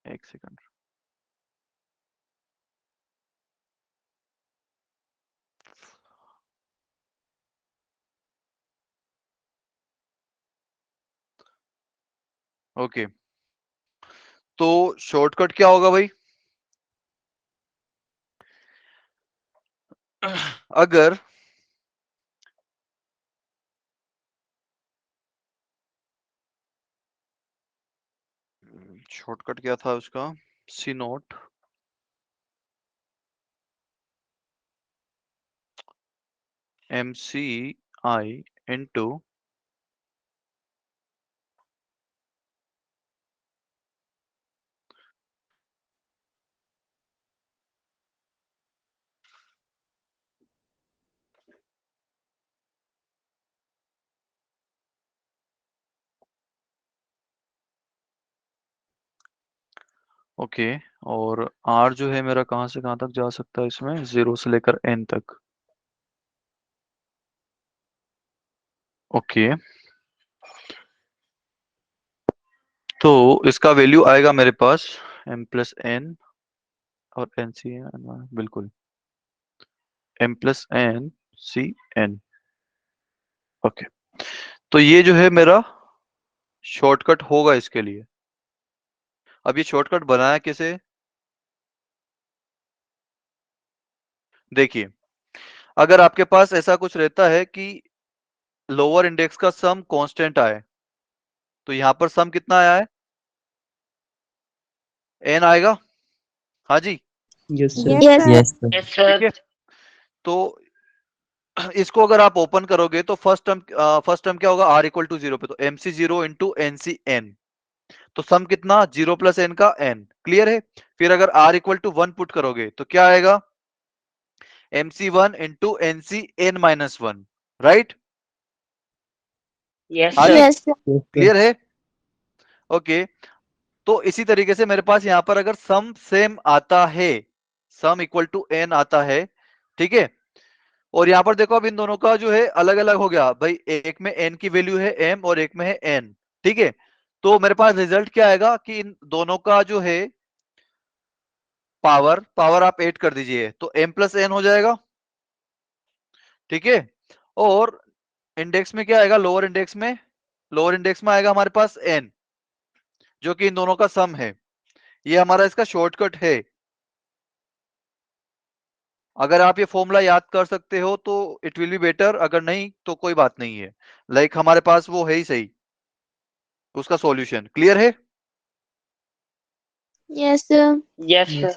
एक सेकंड। ओके, तो शॉर्टकट क्या होगा भाई? अगर शॉर्टकट क्या था उसका? सी नोट MCI इंटू ओके, और R जो है मेरा कहां से कहां तक जा सकता है इसमें? 0 से लेकर N तक। ओके, तो इसका वैल्यू आएगा मेरे पास M+N और NCN, बिल्कुल M+NCN। ओके, तो ये जो है मेरा शॉर्टकट होगा इसके लिए। अब ये शॉर्टकट बनाया किसे? देखिए, अगर आपके पास ऐसा कुछ रहता है कि लोअर इंडेक्स का सम कांस्टेंट आए, तो यहां पर सम कितना आया है? N आएगा। हाँ जी, yes sir. Yes, sir. Yes sir. Yes, sir. ठीक है। तो इसको अगर आप ओपन करोगे तो फर्स्ट टर्म क्या होगा? R इक्वल टू 0 पे, तो MC0 इंटू NCN, तो सम कितना? 0 प्लस N का N। क्लियर है? फिर अगर R इक्वल टू 1 पुट करोगे तो क्या आएगा? MC1 into NCN-1। Right? Yes, हाँ sir. जी, Yes, sir. क्लियर है? ओके, तो इसी तरीके से मेरे पास यहां पर अगर सम सेम आता है, सम इक्वल टू N आता है, ठीक है, और यहाँ पर देखो अब इन दोनों का जो है अलग अलग हो गया भाई, एक में N की वैल्यू है M और एक में है N, ठीक है, तो मेरे पास रिजल्ट क्या आएगा कि इन दोनों का जो है पावर आप ऐड कर दीजिए तो M+N हो जाएगा, ठीक है, और इंडेक्स में क्या आएगा? लोअर इंडेक्स में आएगा हमारे पास N, जो कि इन दोनों का सम है। ये हमारा इसका शॉर्टकट है। अगर आप ये फॉर्मूला याद कर सकते हो तो इट विल बी बेटर, अगर नहीं तो कोई बात नहीं है, लाइक हमारे पास वो है ही सही उसका सॉल्यूशन। क्लियर है? Yes, sir. Yes, sir.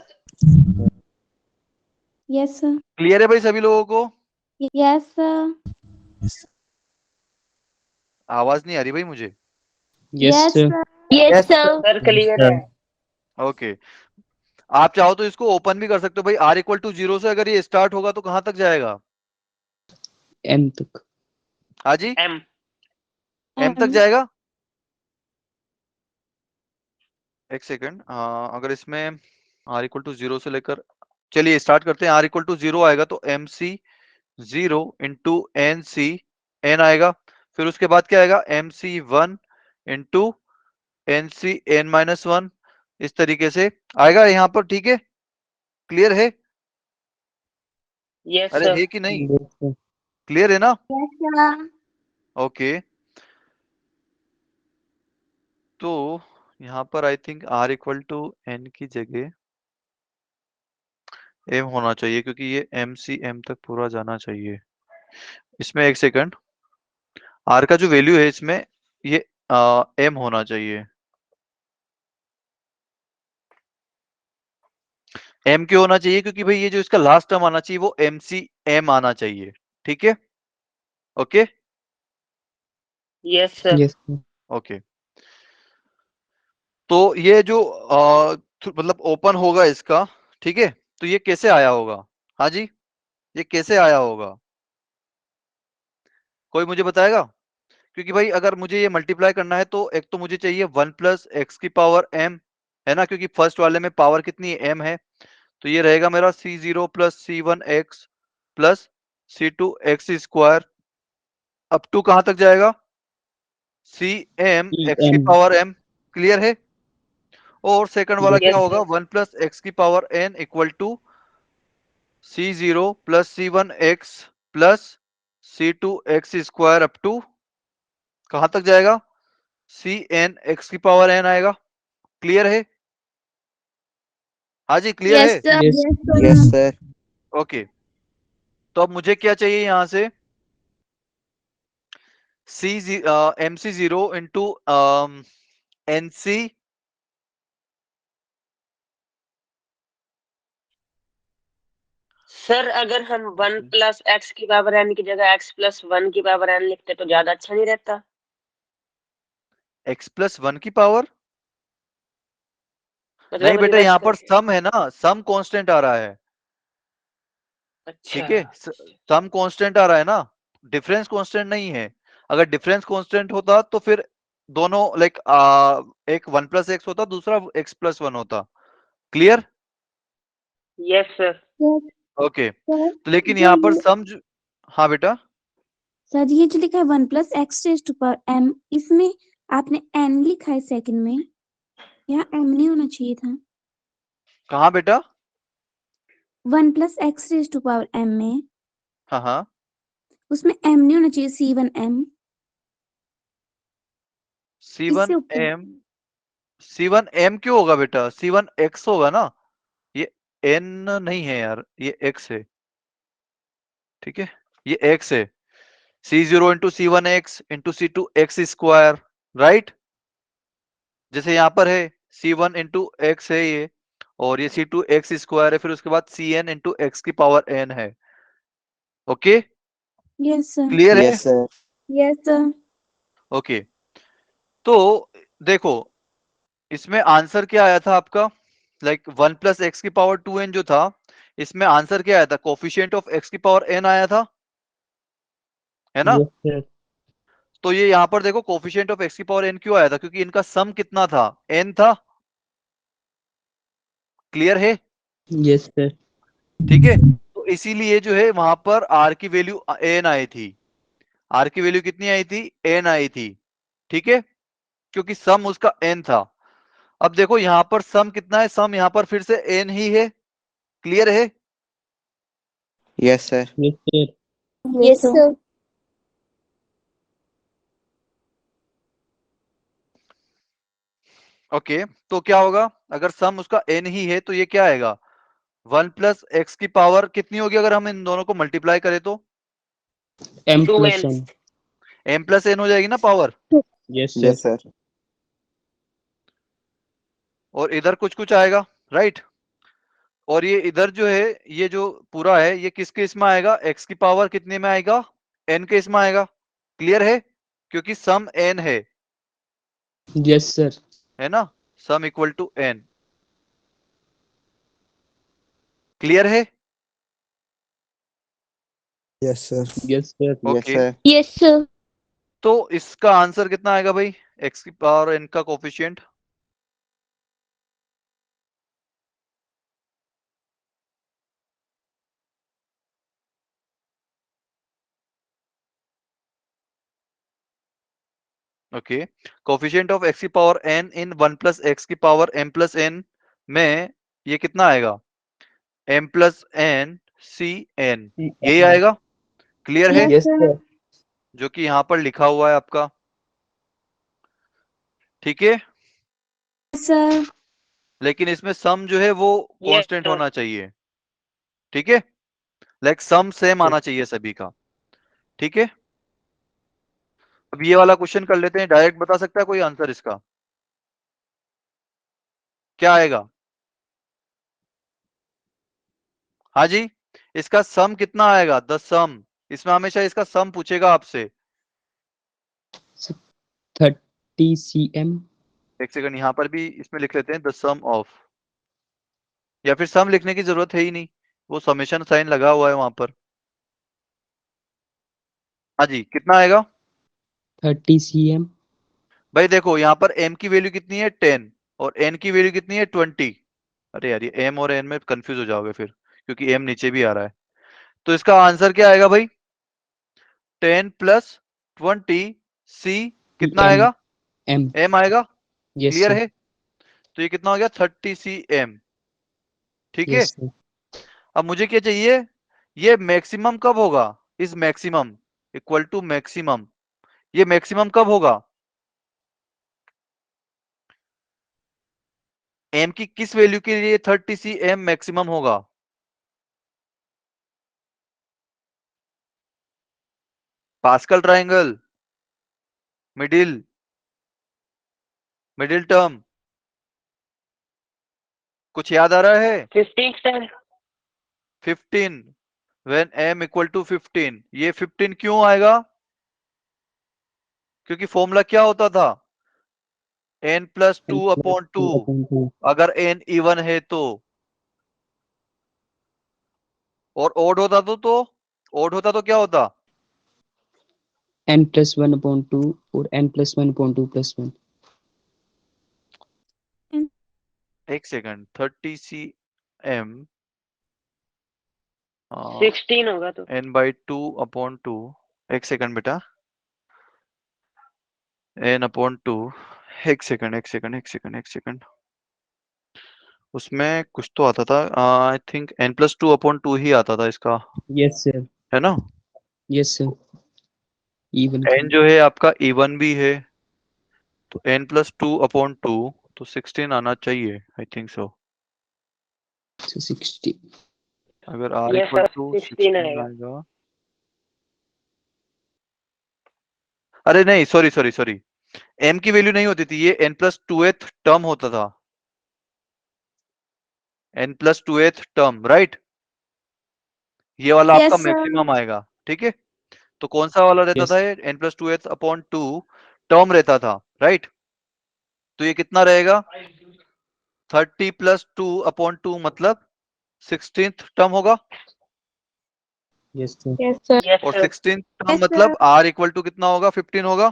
Yes, sir. Clear है भाई सभी लोगों को? Yes, sir. आवाज नहीं आ रही भाई मुझे। Yes, Yes, sir. sir. Yes, sir. Sir clear है। ओके, आप चाहो तो इसको ओपन भी कर सकते हो भाई। r इक्वल टू 0 से अगर ये स्टार्ट होगा तो कहां तक जाएगा? M तक. हाँ जी, M m तक जाएगा। एक सेकंड, अगर इसमें r इक्वल टू 0 से लेकर, चलिए स्टार्ट करते हैं। r इक्वल टू 0 आएगा तो mc 0 into n c n आएगा। फिर उसके बाद क्या आएगा? mc 1 into n c N minus 1। इस तरीके से आएगा यहाँ पर, ठीक है? क्लियर है? यस अरे सर। है कि नहीं? Yes, sir. क्लियर है ना? Yes, sir. ओके, तो यहाँ पर I think r equal to n की जगह m होना चाहिए, क्योंकि ये m सी m तक पूरा जाना चाहिए। इसमें एक सेकंड, r का जो वैल्यू है इसमें ये m होना चाहिए। m क्यों होना चाहिए? क्योंकि भाई ये जो इसका लास्ट टर्म आना चाहिए वो m सी m आना चाहिए, ठीक है? Okay yes sir. Yes, sir. Okay, तो ये जो मतलब ओपन होगा इसका, ठीक है? तो ये कैसे आया होगा? हाँ जी, ये कैसे आया होगा? कोई मुझे बताएगा? क्योंकि भाई अगर मुझे ये मल्टीप्लाई करना है तो एक तो मुझे चाहिए 1 प्लस एक्स की पावर m, है ना? क्योंकि फर्स्ट वाले में पावर कितनी है? m है। तो ये रहेगा मेरा c0 plus c1x plus c2x square up to कहां तक जाएगा? cm x की M. Power m। क्लियर है? और सेकंड वाला Yes, क्या यस होगा? सर। 1 प्लस एक्स की power n equal to c0 plus c1x plus c2x square up to कहां तक जाएगा? cn x की पावर n आएगा। क्लियर है? हाँ जी, क्लियर Yes, है? sir. Yes. Yes, sir. Yes, sir. Okay, तो अब मुझे क्या चाहिए यहां से? C m c 0 into n c sir अगर हम 1 प्लस एक्स की पावर n की जगह x प्लस 1 की पावर n लिखते तो ज्यादा अच्छा नहीं रहता? एक्स प्लस 1 की पावर। नहीं मतलब बेटा, रिवर्स यहाँ पर करके। सम है ना, सम कांस्टेंट आ रहा है, अच्छा। ठीक है? सम कांस्टेंट आ रहा है ना, डिफरेंस कांस्टेंट नहीं है। अगर डिफरेंस कांस्टेंट होता तो फिर दोनों लाइक एक 1 प्लस एक्स होता, दूसरा एक्स प्लस 1 होता। Clear? Yes sir. Yes, okay, sir. तो लेकिन जो यहाँ पर ये सम हाँ बेटा, सर ये जो लिखा है 1 plus x raise to power m, इसमें आपने n लिखा है सेकंड में, यहाँ m नहीं होना चाहिए था। कहाँ बेटा? 1 plus x raise to power m में हाँ हाँ, उसमें m नहीं होना चाहिए, c1m। C1 इससे ऊपर m, C1 m क्यों होगा बेटा? C1 x होगा ना, ये n नहीं है यार, ये x है, ठीक है? ये x है। C0 into C1x into C2x square, right? जैसे यहाँ पर है C1 इंटू x है ये, और ये C2x स्क्वायर है, फिर उसके बाद Cn इंटू x की पावर n है। Okay, yes sir. क्लियर है? Yes, sir. Yes sir. Okay, तो देखो इसमें आंसर क्या आया था आपका? लाइक 1 प्लस एक्स की पावर 2n जो था, इसमें आंसर क्या आया था? कोफिशिएंट ऑफ x की पावर n आया था, है ना? Yes, sir. तो ये यहाँ पर देखो कोफिशिएंट ऑफ x की पावर n क्यों आया था? क्योंकि इनका सम कितना था? n था। क्लियर है? Yes, sir. ठीक है, तो इसीलिए जो है वहां पर r की वैल्यू n आई थी। r की वैल्यू कितनी आई थी? n आई थी, ठीक है? क्योंकि सम उसका n था। अब देखो यहाँ पर सम कितना है? सम यहाँ पर फिर से n ही है। क्लियर है? Yes, sir. Yes, sir. Yes sir. Okay, तो क्या होगा अगर सम उसका n ही है? तो ये क्या आएगा? 1 प्लस एक्स की पावर कितनी होगी अगर हम इन दोनों को मल्टीप्लाई करें तो? M plus 2n। n. m plus n हो जाएगी ना power. Yes, sir. Yes, sir. और इधर कुछ कुछ आएगा, राइट? और ये इधर जो है, ये जो पूरा है, ये किसके इसमें आएगा? x की पावर कितने में आएगा? n के इसमें आएगा। क्लियर है? क्योंकि सम n है Yes, sir. ना, sum equal to n। Clear है? Yes, sir. Yes, sir. Yes, okay sir. Yes sir. तो इसका आंसर कितना आएगा भाई, x की पावर n का coefficient? Okay, coefficient of x की power n in 1 plus x की पावर m प्लस n में ये कितना आएगा, m plus n c n, यही आएगा। क्लियर है? Yes, sir. जो कि यहाँ पर लिखा हुआ है आपका, ठीक है। सर लेकिन इसमें सम जो है वो Yes, कांस्टेंट sir. होना चाहिए, ठीक है। लाइक सम सेम आना चाहिए सभी का, ठीक है। अब ये वाला क्वेश्चन कर लेते हैं, डायरेक्ट बता सकता है कोई आंसर इसका? क्या आएगा? हाँ जी, इसका सम कितना आएगा, द सम। इसमें हमेशा इसका सम पूछेगा आपसे। 30 cm. एक सेकंड, यहाँ पर भी इसमें लिख लेते हैं द सम ऑफ, या फिर सम लिखने की जरूरत है ही नहीं, वो समेशन साइन लगा हुआ है वहां पर। हाँ जी, कितना आएगा 30 cm. भाई? देखो यहाँ पर m की वैल्यू कितनी है 10 और n की वैल्यू कितनी है 20। अरे यार, ये m और n में कंफ्यूज हो जाओगे फिर, क्योंकि m नीचे भी आ रहा है। तो इसका आंसर क्या आएगा भाई, 10 प्लस 20 c कितना M. आएगा, M. m आएगा। Yes, clear sir. है? तो ये कितना हो गया 30 cm, ठीक है। Yes, sir. अब मुझे क्या चाहिए, ये मैक्सिमम कब होगा, is maximum equal to maximum, ये मैक्सिमम कब होगा, m की किस वैल्यू के लिए 30 cm मैक्सिमम होगा? Pascal triangle, middle, middle term, कुछ याद आ रहा है? 15, sir. 15, when m equal to 15। ये 15 क्यों आएगा, क्योंकि फॉर्मूला क्या होता था, n plus N 2 plus upon 2, 2 upon 2. अगर n इवन है तो, और ओड होता तो ओड होता तो क्या होता, N plus 1 upon 2 or N plus 1 upon 2 plus 1. एक सेकंड, 30 cm 16 होगा तो. n बाई 2 अपॉन 2, एक सेकंड बेटा, n अपॉन 2, एक सेकंड एक सेकंड एक सेकंड एक सेकंड, उसमें कुछ तो आता था, I think n plus 2 upon 2 ही आता था इसका, Yes, sir. है ना। Yes, sir. Even. n जो है आपका इवन भी है, तो n प्लस 2 अपॉन 2, तो 16 आना चाहिए, आई थिंक सो। So 60. अगर r Yes, equal sir. To 16 16 आएगा. आएगा, अरे नहीं, सॉरी सॉरी सॉरी, m की वैल्यू नहीं होती थी, ये n प्लस 2th टर्म होता था, n plus 2th term, right. ये वाला Yes, आपका sir. मैक्सिमम आएगा, ठीक है। तो कौन सा वाला रहता Yes. था, ये n plus 2th upon 2 term रहता था, राइट। तो ये कितना रहेगा, 30 प्लस 2 अपॉन 2 मतलब 16th टर्म होगा, Yes, sir. Yes, sir. Yes, और sir. 16th टर्म Yes, मतलब sir. r इक्वल टू कितना होगा, 15 होगा।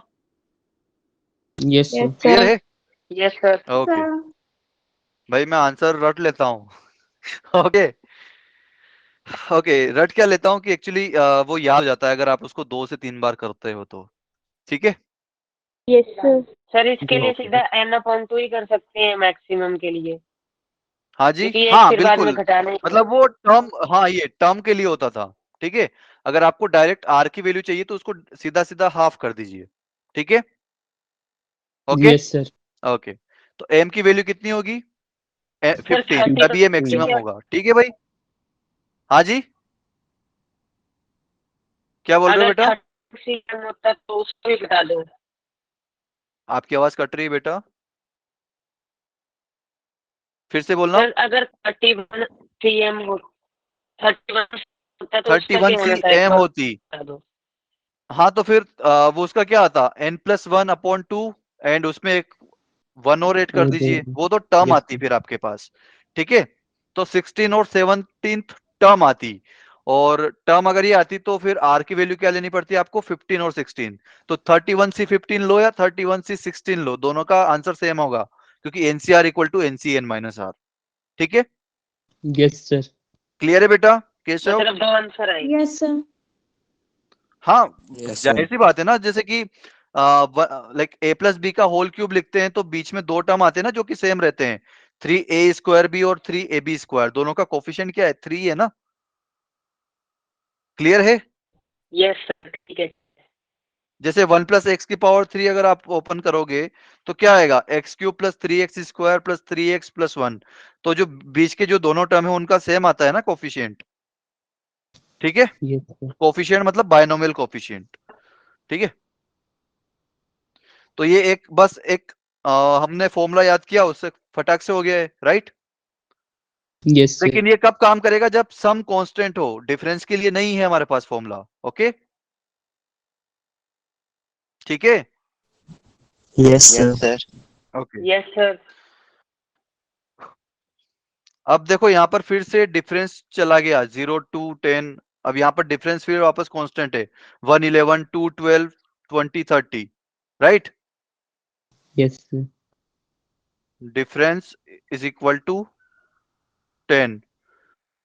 Yes, sir. Yes, clear sir. है? Yes, sir. Okay Sir. भाई, मैं आंसर रट लेता हूँ ओके ओके, रट क्या लेता हूँ कि एक्चुअली वो याद हो जाता है अगर आप उसको 2 से 3 बार करते हो तो, ठीक है। Yes, sir. सर इसके लिए Okay. सीधा n अपॉन 2 ही कर सकते हैं मैक्सिमम के लिए, हाँ जी, क्योंकि एक हाँ फिर बाद में बिल्कुल, घटाना ही मतलब वो टर्म, हाँ ये टर्म के लिए होता था, ठीक है। अगर आपको डायरेक्ट r की वैल्यू चाहिए तो उसको सीधा सीधा हाफ कर दीजिए, ठीक है। Okay Yes, sir. ओके, तो m की वैल्यू कितनी होगी, सर 15, 30 तभी ये तो मैक्सिमम ठीक है. होगा, ठीक है भाई। हाँ जी, क्या बोल रहे हो अगर बेटा, 30 cm होता तो उसको भी बता दो. आपकी आवाज कट रही है बेटा, फिर से बोलना। सर अगर 31 cm हो 31 होता तो उसका 31 क्या होना था, एक cm बार होती, बता दो. हाँ तो फिर वो उसका क्या आता, n+1/2 एंड उसमें एक 1 और ऐड कर वो दीजिए, दो वो तो टर्म yes आती फिर आपके पास। ठीक है, तो 16 और 17th टर्म आती, और टर्म अगर ये आती तो फिर r की वैल्यू क्या लेनी पड़ती है आपको, 15 और 16। तो 31C15 लो या 31C16 लो, दोनों का आंसर सेम होगा, क्योंकि NCR इक्वल टू NCN-R। ठीक है, yes sir क्लियर है बेटा केशव? मतलब दो आंसर आएंगे। Yes sir. हाँ, Yes, जाहिर sir. सी बात है ना, जैसे कि लाइक a+b का होल क्यूब लिखते हैं तो बीच में दो टर्म आते हैं ना जो कि सेम रहते हैं, 3a² और 3ab², दोनों का कोफिशिएंट क्या है, 3 है ना। क्लियर है? यस सर, ठीक है। जैसे 1+x⁻³ अगर आप ओपन करोगे तो क्या आएगा, x³ + 3x² + 3x+1, तो जो बीच के जो दोनों टर्म है उनका सेम आता है ना कोफिशिएंट। ठीक है, yes sir कोफिशिएंट मतलब बायनोमियल कोफिशिएंट। ठीक है, तो ये एक बस एक हमने फॉर्मूला याद किया, उससे फटाक से हो गया है, राइट। yes sir लेकिन ये कब काम करेगा, जब सम कांस्टेंट हो, डिफरेंस के लिए नहीं है हमारे पास फॉर्मूला। ओके, ठीक है। Yes, sir. Okay, yes sir. अब देखो यहाँ पर फिर से डिफरेंस चला गया 0 to 10, अब यहाँ पर डिफरेंस फिर वापस कांस्टेंट है, 1 11 2 12 20 30, right. yes sir difference is equal to 10,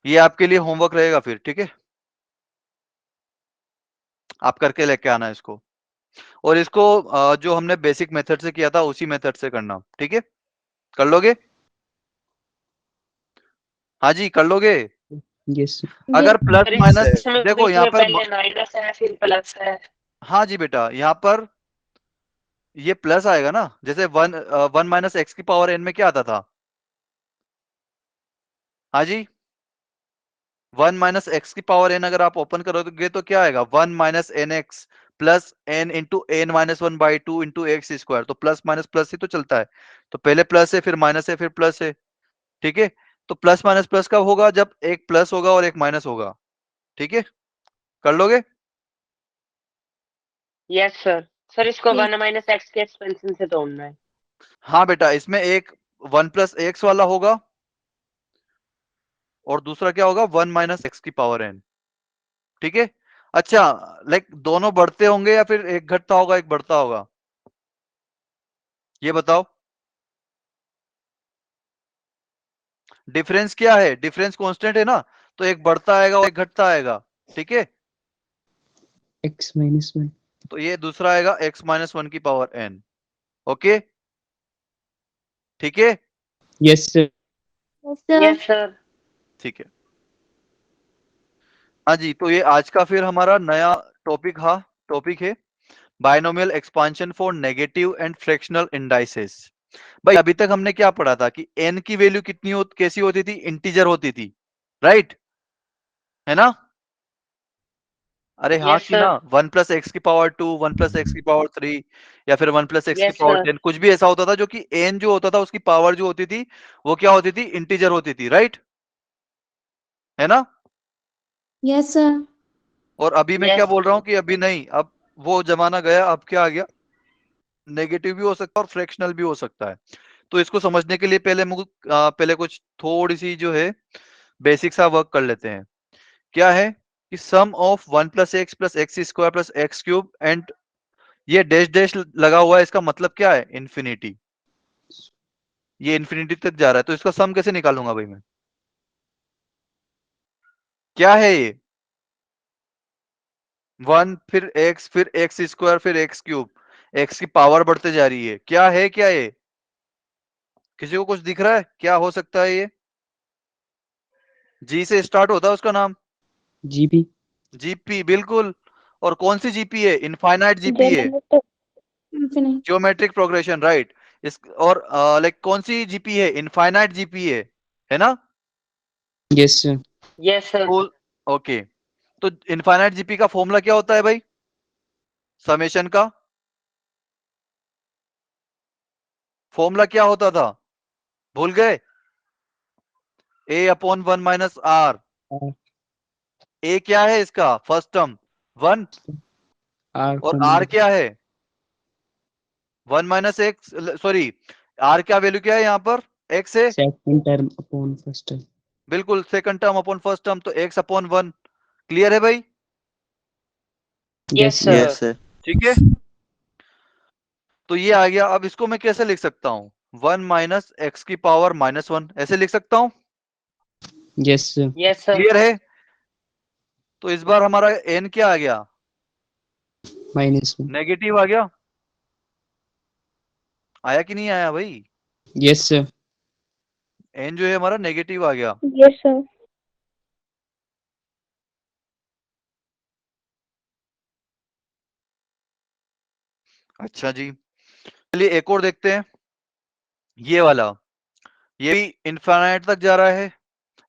ये आपके लिए होमवर्क रहेगा फिर। ठीक है, आप करके लेके आना इसको, और इसको जो हमने बेसिक मेथड से किया था उसी मेथड से करना। ठीक है, कर लोगे? हाँ जी, कर लोगे। yes sir अगर प्लस सर माइनस, इसमें देखो बीच यहाँ में पर पहले माइनस है फिर प्लस है। हाँ जी बेटा, यहाँ पर ये प्लस आएगा ना, जैसे 1 -x⁻n में क्या आता था, हाँ जी, 1 -x⁻n अगर आप ओपन करोगे तो क्या आएगा, 1 - nx plus n into n-1/2 into x², तो प्लस माइनस प्लस ही तो चलता है, तो पहले प्लस है फिर माइनस है फिर प्लस है। ठीक है, तो प्लस माइनस प्लस कब होगा, जब एक प्लस होगा और एक माइनस होगा। ठीक है, कर लोगे? Yes sir. सर इसको Yes. 1 - x के एक्सपेंशन से तोड़ना है। हाँ बेटा, इसमें एक 1 + x वाला होगा और दूसरा क्या होगा, 1 - x⁻n। ठीक है, अच्छा, लाइक दोनों बढ़ते होंगे या फिर एक घटता होगा एक बढ़ता होगा, ये बताओ। डिफरेंस क्या है, डिफरेंस कांस्टेंट है ना, तो एक बढ़ता आएगा और एक घटता आएगा। ठीक है, x-1 तो ये दूसरा आएगा x-1n। ओके, ठीक है, yes sir Yes, sir. Yes sir. ठीक है। हाँ जी, तो ये आज का फिर हमारा नया टॉपिक, हाँ टॉपिक है binomial expansion for negative and fractional indices. भाई अभी तक हमने क्या पढ़ा था कि n की वैल्यू कैसी होती थी, इंटीजर होती थी, राइट, है ना। अरे हाँ यस कि ना, सर। 1 + x⁻², 1 + x⁻³ या फिर 1 + यस सर। x⁻10, कुछ भी ऐसा होता था जो कि n जो होता था उसकी पावर जो होती थी वो क्या होती थी, इंटीजर होती थी, राइट, है ना। Yes, sir. और अभी मैं क्या यस बोल रहा हूँ सर। कि अभी नहीं, अब वो जमाना गया, अब क्या आ गया, नेगेटिव भी हो सकता है और फ्रैक्शनल भी हो सकता है। तो इसको समझने के लिए पहले कुछ थोड़ी सी जो है बेसिक सा वर्क कर लेते हैं। क्या है कि sum of 1 + x + x² + x³ and ये डैश डैश लगा हुआ है, इसका मतलब क्या है, इन्फिनिटी, ये इन्फिनिटी तक जा रहा है, तो इसका सम कैसे निकालूंगा भाई मैं, क्या है ये, 1 फिर x फिर x² फिर x³, x की पावर बढ़ते जा रही है, क्या है क्या ये, किसी को कुछ दिख रहा है क्या हो सकता है ये, जी से स्टार्ट होता है उसका नाम, gp जीपी, बिल्कुल। और कौन सी जीपी है, इनफाइनाइट जीपी है, Geometric infinite. Geometric progression, right. इस और लाइक कौन सी जीपी है, इनफाइनाइट जीपी है ना। yes sir yes sir. तो ओके, तो इनफाइनाइट जीपी का फॉर्मूला क्या होता है भाई, समेशन का फॉर्मूला क्या होता था, भूल गए, a/1 - r। r ए क्या है इसका फर्स्ट टर्म, 1, R और कॉमन r क्या है 1 माइनस एक्स, सॉरी r क्या वैल्यू क्या है यहाँ पर x है, second term upon first term. बिल्कुल second term upon first term, तो x अपॉन 1। क्लियर है भाई? Yes yes sir. Yes, sir. ठीक है, तो ये आ गया। अब इसको मैं कैसे लिख सकता हूँ, 1 माइनस एक्स की पावर -1 ऐसे लिख सकता हूँ। Yes yes sir. क्लियर है? तो इस बार हमारा n क्या आ गया, -1। नेगेटिव आ गया। आया कि नहीं आया भाई? यस n जो है हमारा नेगेटिव आ गया। Yes sir. अच्छा जी, चलिए एक और देखते हैं। ये वाला, ये भी इनफाइनाइट तक जा रहा है,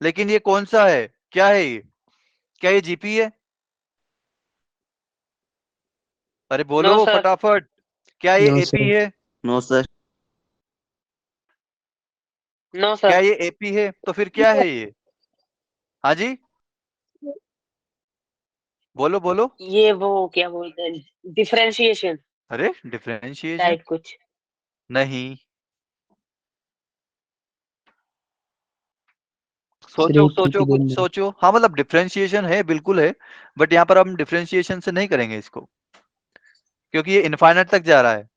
लेकिन ये कौन सा है, क्या है ये, क्या ये जीपी है? अरे बोलो नो सर। फटाफट, क्या ये नो एपी सर। है? No, sir. नो क्या सर। ये एपी है? तो फिर क्या है ये? हाँ जी, बोलो बोलो। ये वो क्या बोलते हैं, डिफरेंशिएशन अरे डिफरेंशिएशन टाइप कुछ। नहीं, सोचो ब्रेक सोचो कुछ प्रतिबंध। सोचो। हाँ मतलब डिफरेंशिएशन है, बिल्कुल है, बट यहाँ पर हम डिफरेंशिएशन से नहीं करेंगे इसको, क्योंकि ये इनफाइनाइट तक जा रहा है,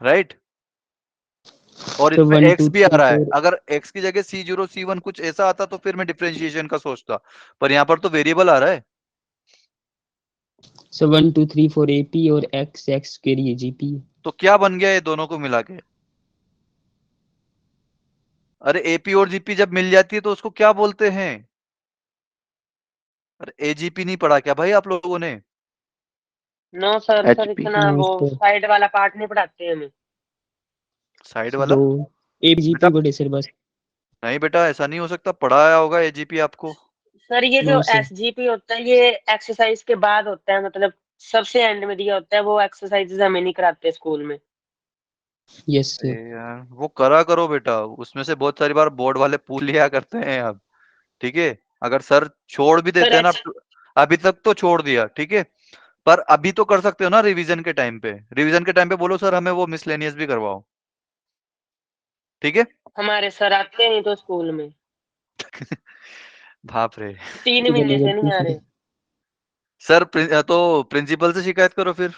राइट? और तो इसमें 1 x 2 भी आ 3 रहा है। 4। अगर x की जगह C0 C1 कुछ ऐसा आता तो फिर मैं डिफरेंशिएशन का सोचता, पर यहाँ पर तो वेरिएबल आ रहा है। सो 1 2 3 4 AP और x के लिए GP। तो क्या बन गया ये दोनों को मिला के? अरे एपी और जीपी जब मिल जाती है तो उसको क्या बोलते हैं? अरे एजीपी नहीं पढ़ा क्या भाई आप लोगों ने? No sir, sir HP. इतना नो वो सर। साइड वाला पार्ट नहीं पढ़ाते हमें। साइड वाला? दो बेटा AGP बड़े सर बस। नहीं बेटा, ऐसा नहीं हो सकता, पढ़ाया होगा एजीपी आपको। सर ये जो नो सर। एसजीपी होता है ये एक्सरसाइज के बाद होता है, मतलब सबसे एंड में दिया होता है, वो एक्सरसाइजेज हमें नहीं कराते स्कूल में। यस अरे सर। यार वो करा करो बेटा, उसमें से बहुत सारी बार बोर्ड वाले पूछ लिया करते हैं अब। ठीक है, अगर सर छोड़ भी सर देते हैं ना, अभी तक तो छोड़ दिया, ठीक है, पर अभी तो कर सकते हो ना रिवीजन के टाइम पे। रिवीजन के टाइम पे बोलो सर हमें वो मिसलेनियस भी करवाओ, ठीक है? हमारे सर आते नहीं तो स्कूल में बाप रे। 3 महीने से नहीं आ रहे। सर तो प्रिंसिपल से शिकायत करो फिर।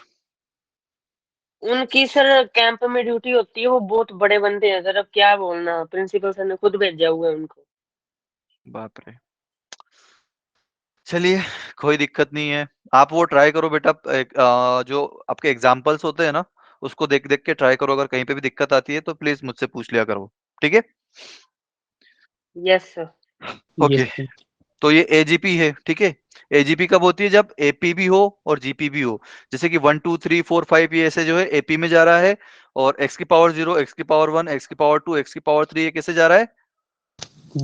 उनकी सर कैंप में ड्यूटी होती है, वो बहुत बड़े बंदे हैं सर, अब क्या बोलना, प्रिंसिपल सर ने खुद भेजा हुआ है उनको। बाप रे, चलिए कोई दिक्कत नहीं है। आप वो ट्राई करो बेटा, जो आपके एग्जाम्पल्स होते हैं ना, उसको देख देख के ट्राई करो। अगर कहीं पे भी दिक्कत आती है तो प्लीज मुझसे पूछ लिया करो, ठीक है? Yes sir. Okay, yes sir. तो ये एजीपी है, ठीक है। एजीपी कब होती है? जब एपी भी हो और जीपी भी हो। जैसे कि 1 2 3 4 5 ये ऐसे जो है एपी में जा रहा है, और एक्स की पावर 0, एक्स की पावर 1, एक्स की पावर 2, एक्स की पावर 3 ये कैसे जा रहा है?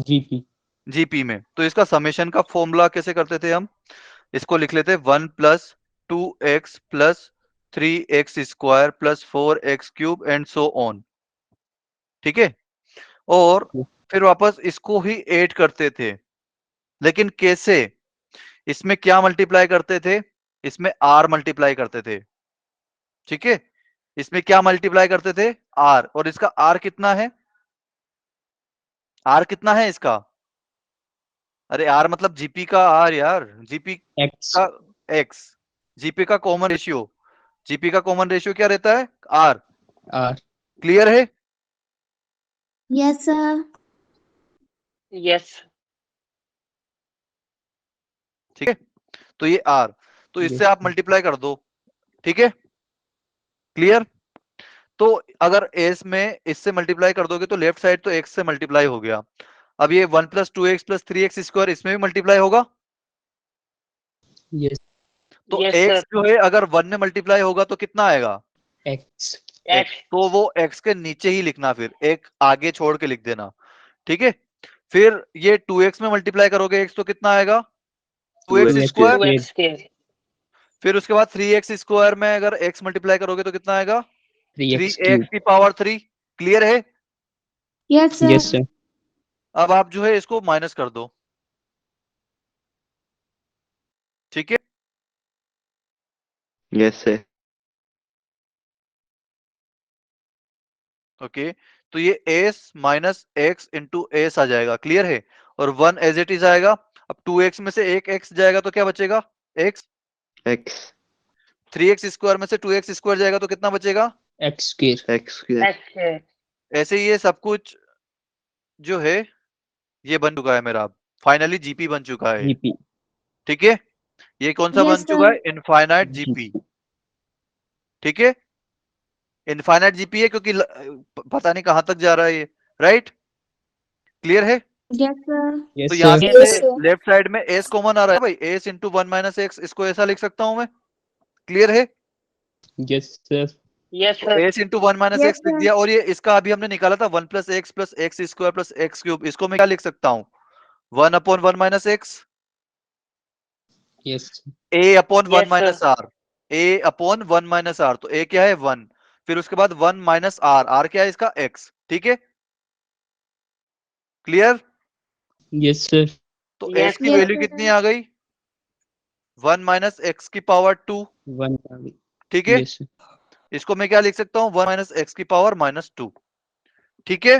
GP। जीपी में। तो इसका समेशन का फॉर्मूला कैसे करते थे हम? इसको लिख लेते 1 plus 2x plus 3x square plus 4x cube and so on, ठीक है? और फिर वापस इसको ही ऐड करते थे, लेकिन कैसे? इसमें क्या मल्टीप्लाई करते थे? इसमें r मल्टीप्लाई करते थे, ठीक है? इसमें क्या मल्टीप्लाई करते थे? r। और इसका r कितना है? r कितना है इसका? अरे r मतलब जीपी का r यार, जीपी X। का x, जीपी का कॉमन रेशियो। जीपी का कॉमन रेशियो क्या रहता है? r। R। क्लियर है? Yes sir. यस। ठीक है, तो ये r, तो इससे आप मल्टीप्लाई कर दो, ठीक है? क्लियर? तो अगर s में इससे मल्टीप्लाई कर दोगे तो लेफ्ट साइड तो x से मल्टीप्लाई हो गया। अब ये 1 plus 2x plus 3x square इसमें भी मल्टीप्लाई होगा। यस। तो यस x सर। जो है अगर 1 में मल्टीप्लाई होगा तो कितना आएगा? X। x। तो वो x के नीचे ही लिखना, फिर एक आगे छोड़ के लिख देना, ठीक है? फिर ये 2x में मल्टीप्लाई करोगे x तो कितना आएगा? 2x 2x square. 2x के। फिर उसके बाद 3x स्क्वायर में अगर x मल्टीप्लाई करोगे तो कितना आएगा? 3x 3x cube. की पावर 3। क्लियर है? Yes yes sir. सर। अब आप जो है इसको माइनस कर दो, ठीक है? Yes, sir. ओके, तो ये S minus x into S आ जाएगा, क्लियर है, और 1 एज इट इज आएगा। अब 2x में से एक x जाएगा तो क्या बचेगा, x। X. 3x स्क्वायर में से 2x स्क्वायर जाएगा तो कितना बचेगा, x square. X square. X ऐसे ही ये सब कुछ जो है ये बन चुका है मेरा, फाइनली जीपी बन चुका है, GP. ठीक है। ये कौन सा Yes, बन चुका sir. है, इनफाइनाइट जीपी, ठीक है। इनफाइनाइट जीपी है क्योंकि पता नहीं कहां तक जा रहा है ये, राइट, क्लियर है। Yes, sir. Yes, तो यहाँ sir. से Yes, sir. लेफ्ट साइड में एस कॉमन आ रहा है भाई, एस इंटू 1 माइनस एक्स, इसको ऐसा लिख सकता हूं मैं, क्लियर है। Yes, sir. यस तो sir S into 1 minus Yes, x लिख sir. दिया, और ये इसका अभी हमने निकाला था 1 plus x square plus x cube, इसको मैं क्या लिख सकता हूँ, 1 upon 1 minus x, Yes. A upon 1 yes sir minus r, a upon 1 minus r, तो ए क्या है 1, फिर उसके बाद 1 माइनस आर, आर क्या है इसका एक्स, ठीक है, क्लियर। Yes, sir. तो यस एस की सर Yes, वैल्यू sir. कितनी आ गई, 1 माइनस एक्स की पावर 2, 1. ठीक है। Yes, sir. इसको मैं क्या लिख सकता हूँ, 1 माइनस एक्स की पावर माइनस 2, ठीक है।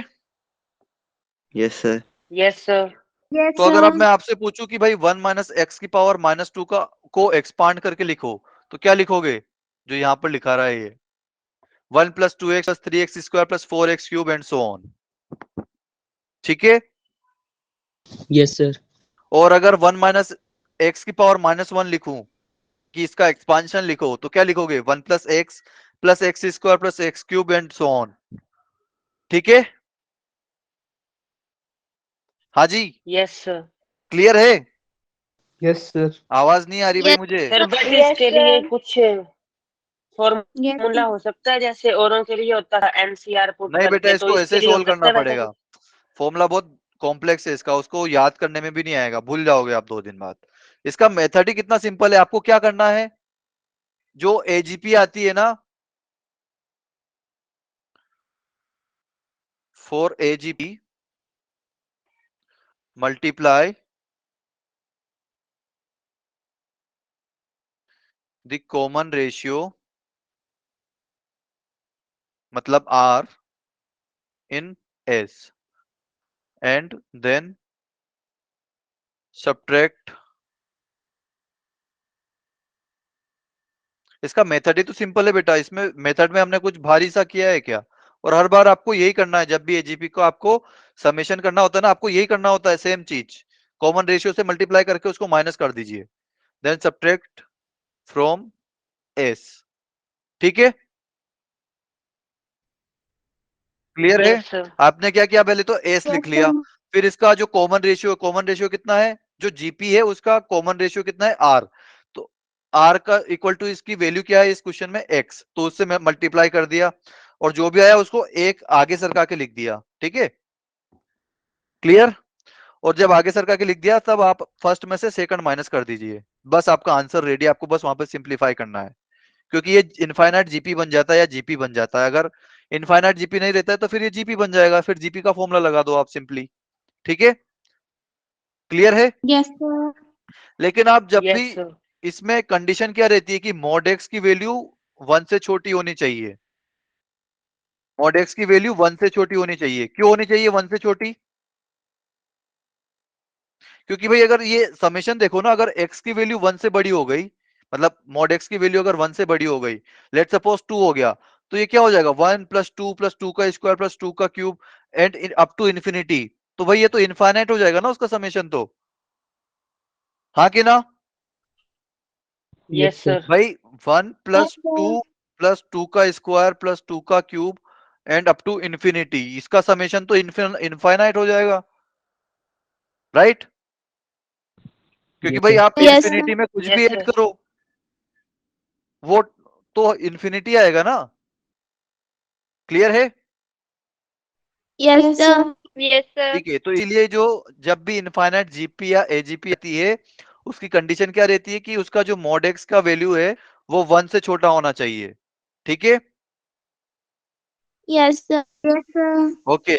Yes, sir. Yes sir Yes, तो अगर अब sir. मैं आपसे पूछूं कि भाई 1 माइनस एक्स की पावर माइनस 2 का को एक्सपांड करके लिखो, तो क्या लिखोगे, जो यहाँ पर लिखा रहा है ये 1 plus 2x plus 3x square plus 4x cube and so on, ठीक है। Yes, sir. और अगर 1 माइनस एक्स की पावर माइनस 1 लिखूं कि इसका एक्सपांशन लिखो, तो क्या लिखोगे, 1 plus x square plus x cube and so on, ठीक है। हाँ जी, यस सर क्लियर है, Yes, sir. आवाज नहीं आ रही भाई Yes, मुझे। सर बट Yes, इसके sir. लिए कुछ Yes, फॉर्मूला sir. हो सकता है, जैसे औरों के लिए होता है एनसीआर पुट नहीं बेटा, करके, तो इसको इसके ऐसे लिए हो सोल्व सकता करना है वैसा पड़ेगा, कुछ। फॉर्मूला बहुत कॉम्प्लेक्स है इसका, उसको याद करने में भी नहीं आएगा, भूल जाओगे आप 2 दिन बाद। इसका मेथड ही कितना सिंपल है, आपको क्या करना है, जो एजीपी आती है ना, for AGP multiply the common ratio, मतलब r in S, and then subtract, इसका मेथड ही तो सिंपल है बेटा, इसमें मेथड में हमने कुछ भारी सा किया है क्या, और हर बार आपको यही करना है, जब भी एजीपी को आपको समेशन करना होता है ना, आपको यही करना होता है, सेम चीज, कॉमन रेशियो से मल्टीप्लाई करके उसको माइनस कर दीजिए, देन सब्ट्रैक्ट फ्रॉम एस, ठीक है, क्लियर है। यस सर आपने क्या किया, पहले तो एस Yes, लिख sir. लिया, फिर इसका जो कॉमन रेशियो कितना है, जो जीपी है उसका कॉमन रेशियो कितना है, आर, तो आर का इक्वल टू इसकी वैल्यू क्या है इस क्वेश्चन में, एक्स, तो उससे मैं मल्टीप्लाई कर दिया, और जो भी आया उसको एक आगे सरका के लिख दिया, ठीक है, क्लियर। और जब आगे सरका के लिख दिया, तब आप फर्स्ट में से सेकंड माइनस कर दीजिए, बस आपका आंसर रेडी, आपको बस वहां पे सिंप्लीफाई करना है, क्योंकि ये इनफाइनाइट जीपी बन जाता है या जीपी बन जाता है, अगर इनफाइनाइट जीपी नहीं रहता है तो फिर ये जीपी बन जाएगा, फिर जीपी का फॉर्मूला लगा दो आप सिंपली, ठीक है, क्लियर है। Yes, sir. लेकिन आप जब भी, यस सर इसमें कंडीशन क्या रहती है कि मॉड एक्स की वैल्यू 1 से छोटी होनी चाहिए, मॉड एक्स की वैल्यू 1 से छोटी होनी चाहिए, क्यों होनी चाहिए 1 से छोटी, क्योंकि भाई अगर ये समेशन देखो ना, अगर एक्स की वैल्यू 1 से बड़ी हो गई, मतलब मॉड एक्स की वैल्यू अगर 1 से बड़ी हो गई, लेट सपोज 2 हो गया, तो ये क्या हो जाएगा, 1 प्लस टू का स्क्वायर प्लस 2 का cube and up to infinity, तो भाई ये तो इनफाइनाइट हो जाएगा ना उसका समेशन तो, हाँ कि ना Yes, यस sir. सर भाई, 1 Yes, sir. प्लस टू का स्क्वायर प्लस 2 का cube and up to infinity, इसका समेशन तो इनफाइनाइट हो जाएगा, राइट, क्योंकि Yes, भाई sir. आप Yes, sir. इन्फिनिटी में कुछ भी यस ऐड सर करो, वो तो इन्फिनिटी आएगा ना, क्लियर है। Yes, sir. Yes, sir. ठीक है, तो इसलिए जो जब भी इनफाइनाइट जीपी या एजीपी आती है, उसकी कंडीशन क्या रहती है कि उसका जो मॉड एक्स का वैल्यू है वो 1 से छोटा होना चाहिए, ठीक है, Yes, sir. Yes, sir. Okay.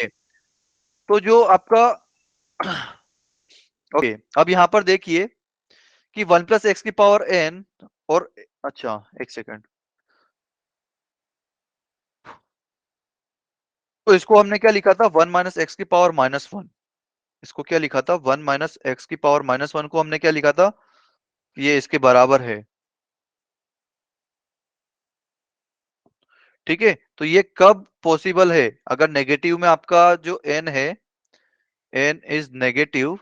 तो जो आपका ओके, अब यहां पर देखिए कि 1 प्लस एक्स की पावर एन और अच्छा एक सेकंड, तो इसको हमने क्या लिखा था, 1 माइनस एक्स की पावर -1। इसको क्या लिखा था, 1 माइनस एक्स की पावर -1 को हमने क्या लिखा था, ये इसके बराबर है। ठीक है, तो ये कब पॉसिबल है, अगर नेगेटिव में आपका जो n है, n इज नेगेटिव,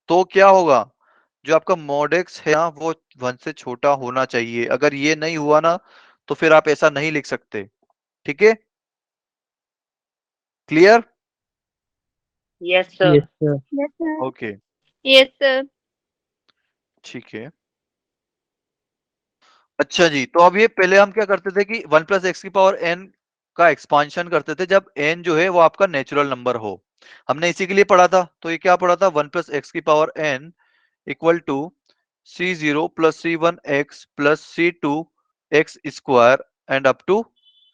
तो क्या होगा, जो आपका mod x है ना वो 1 से छोटा होना चाहिए। अगर ये नहीं हुआ ना तो फिर आप ऐसा नहीं लिख सकते। ठीक है, clear? Yes sir. Yes, sir. Yes, sir. Okay, Yes, sir. ठीक है। अच्छा जी, तो अब ये पहले हम क्या करते थे कि 1 प्लस एक्स की पावर n का एक्सपांशन करते थे जब n जो है वो आपका नेचुरल नंबर हो। हमने इसी के लिए पढ़ा था, तो ये क्या पढ़ा था, 1 प्लस एक्स की power n equal to c0 plus c1 x plus c2 x square and up to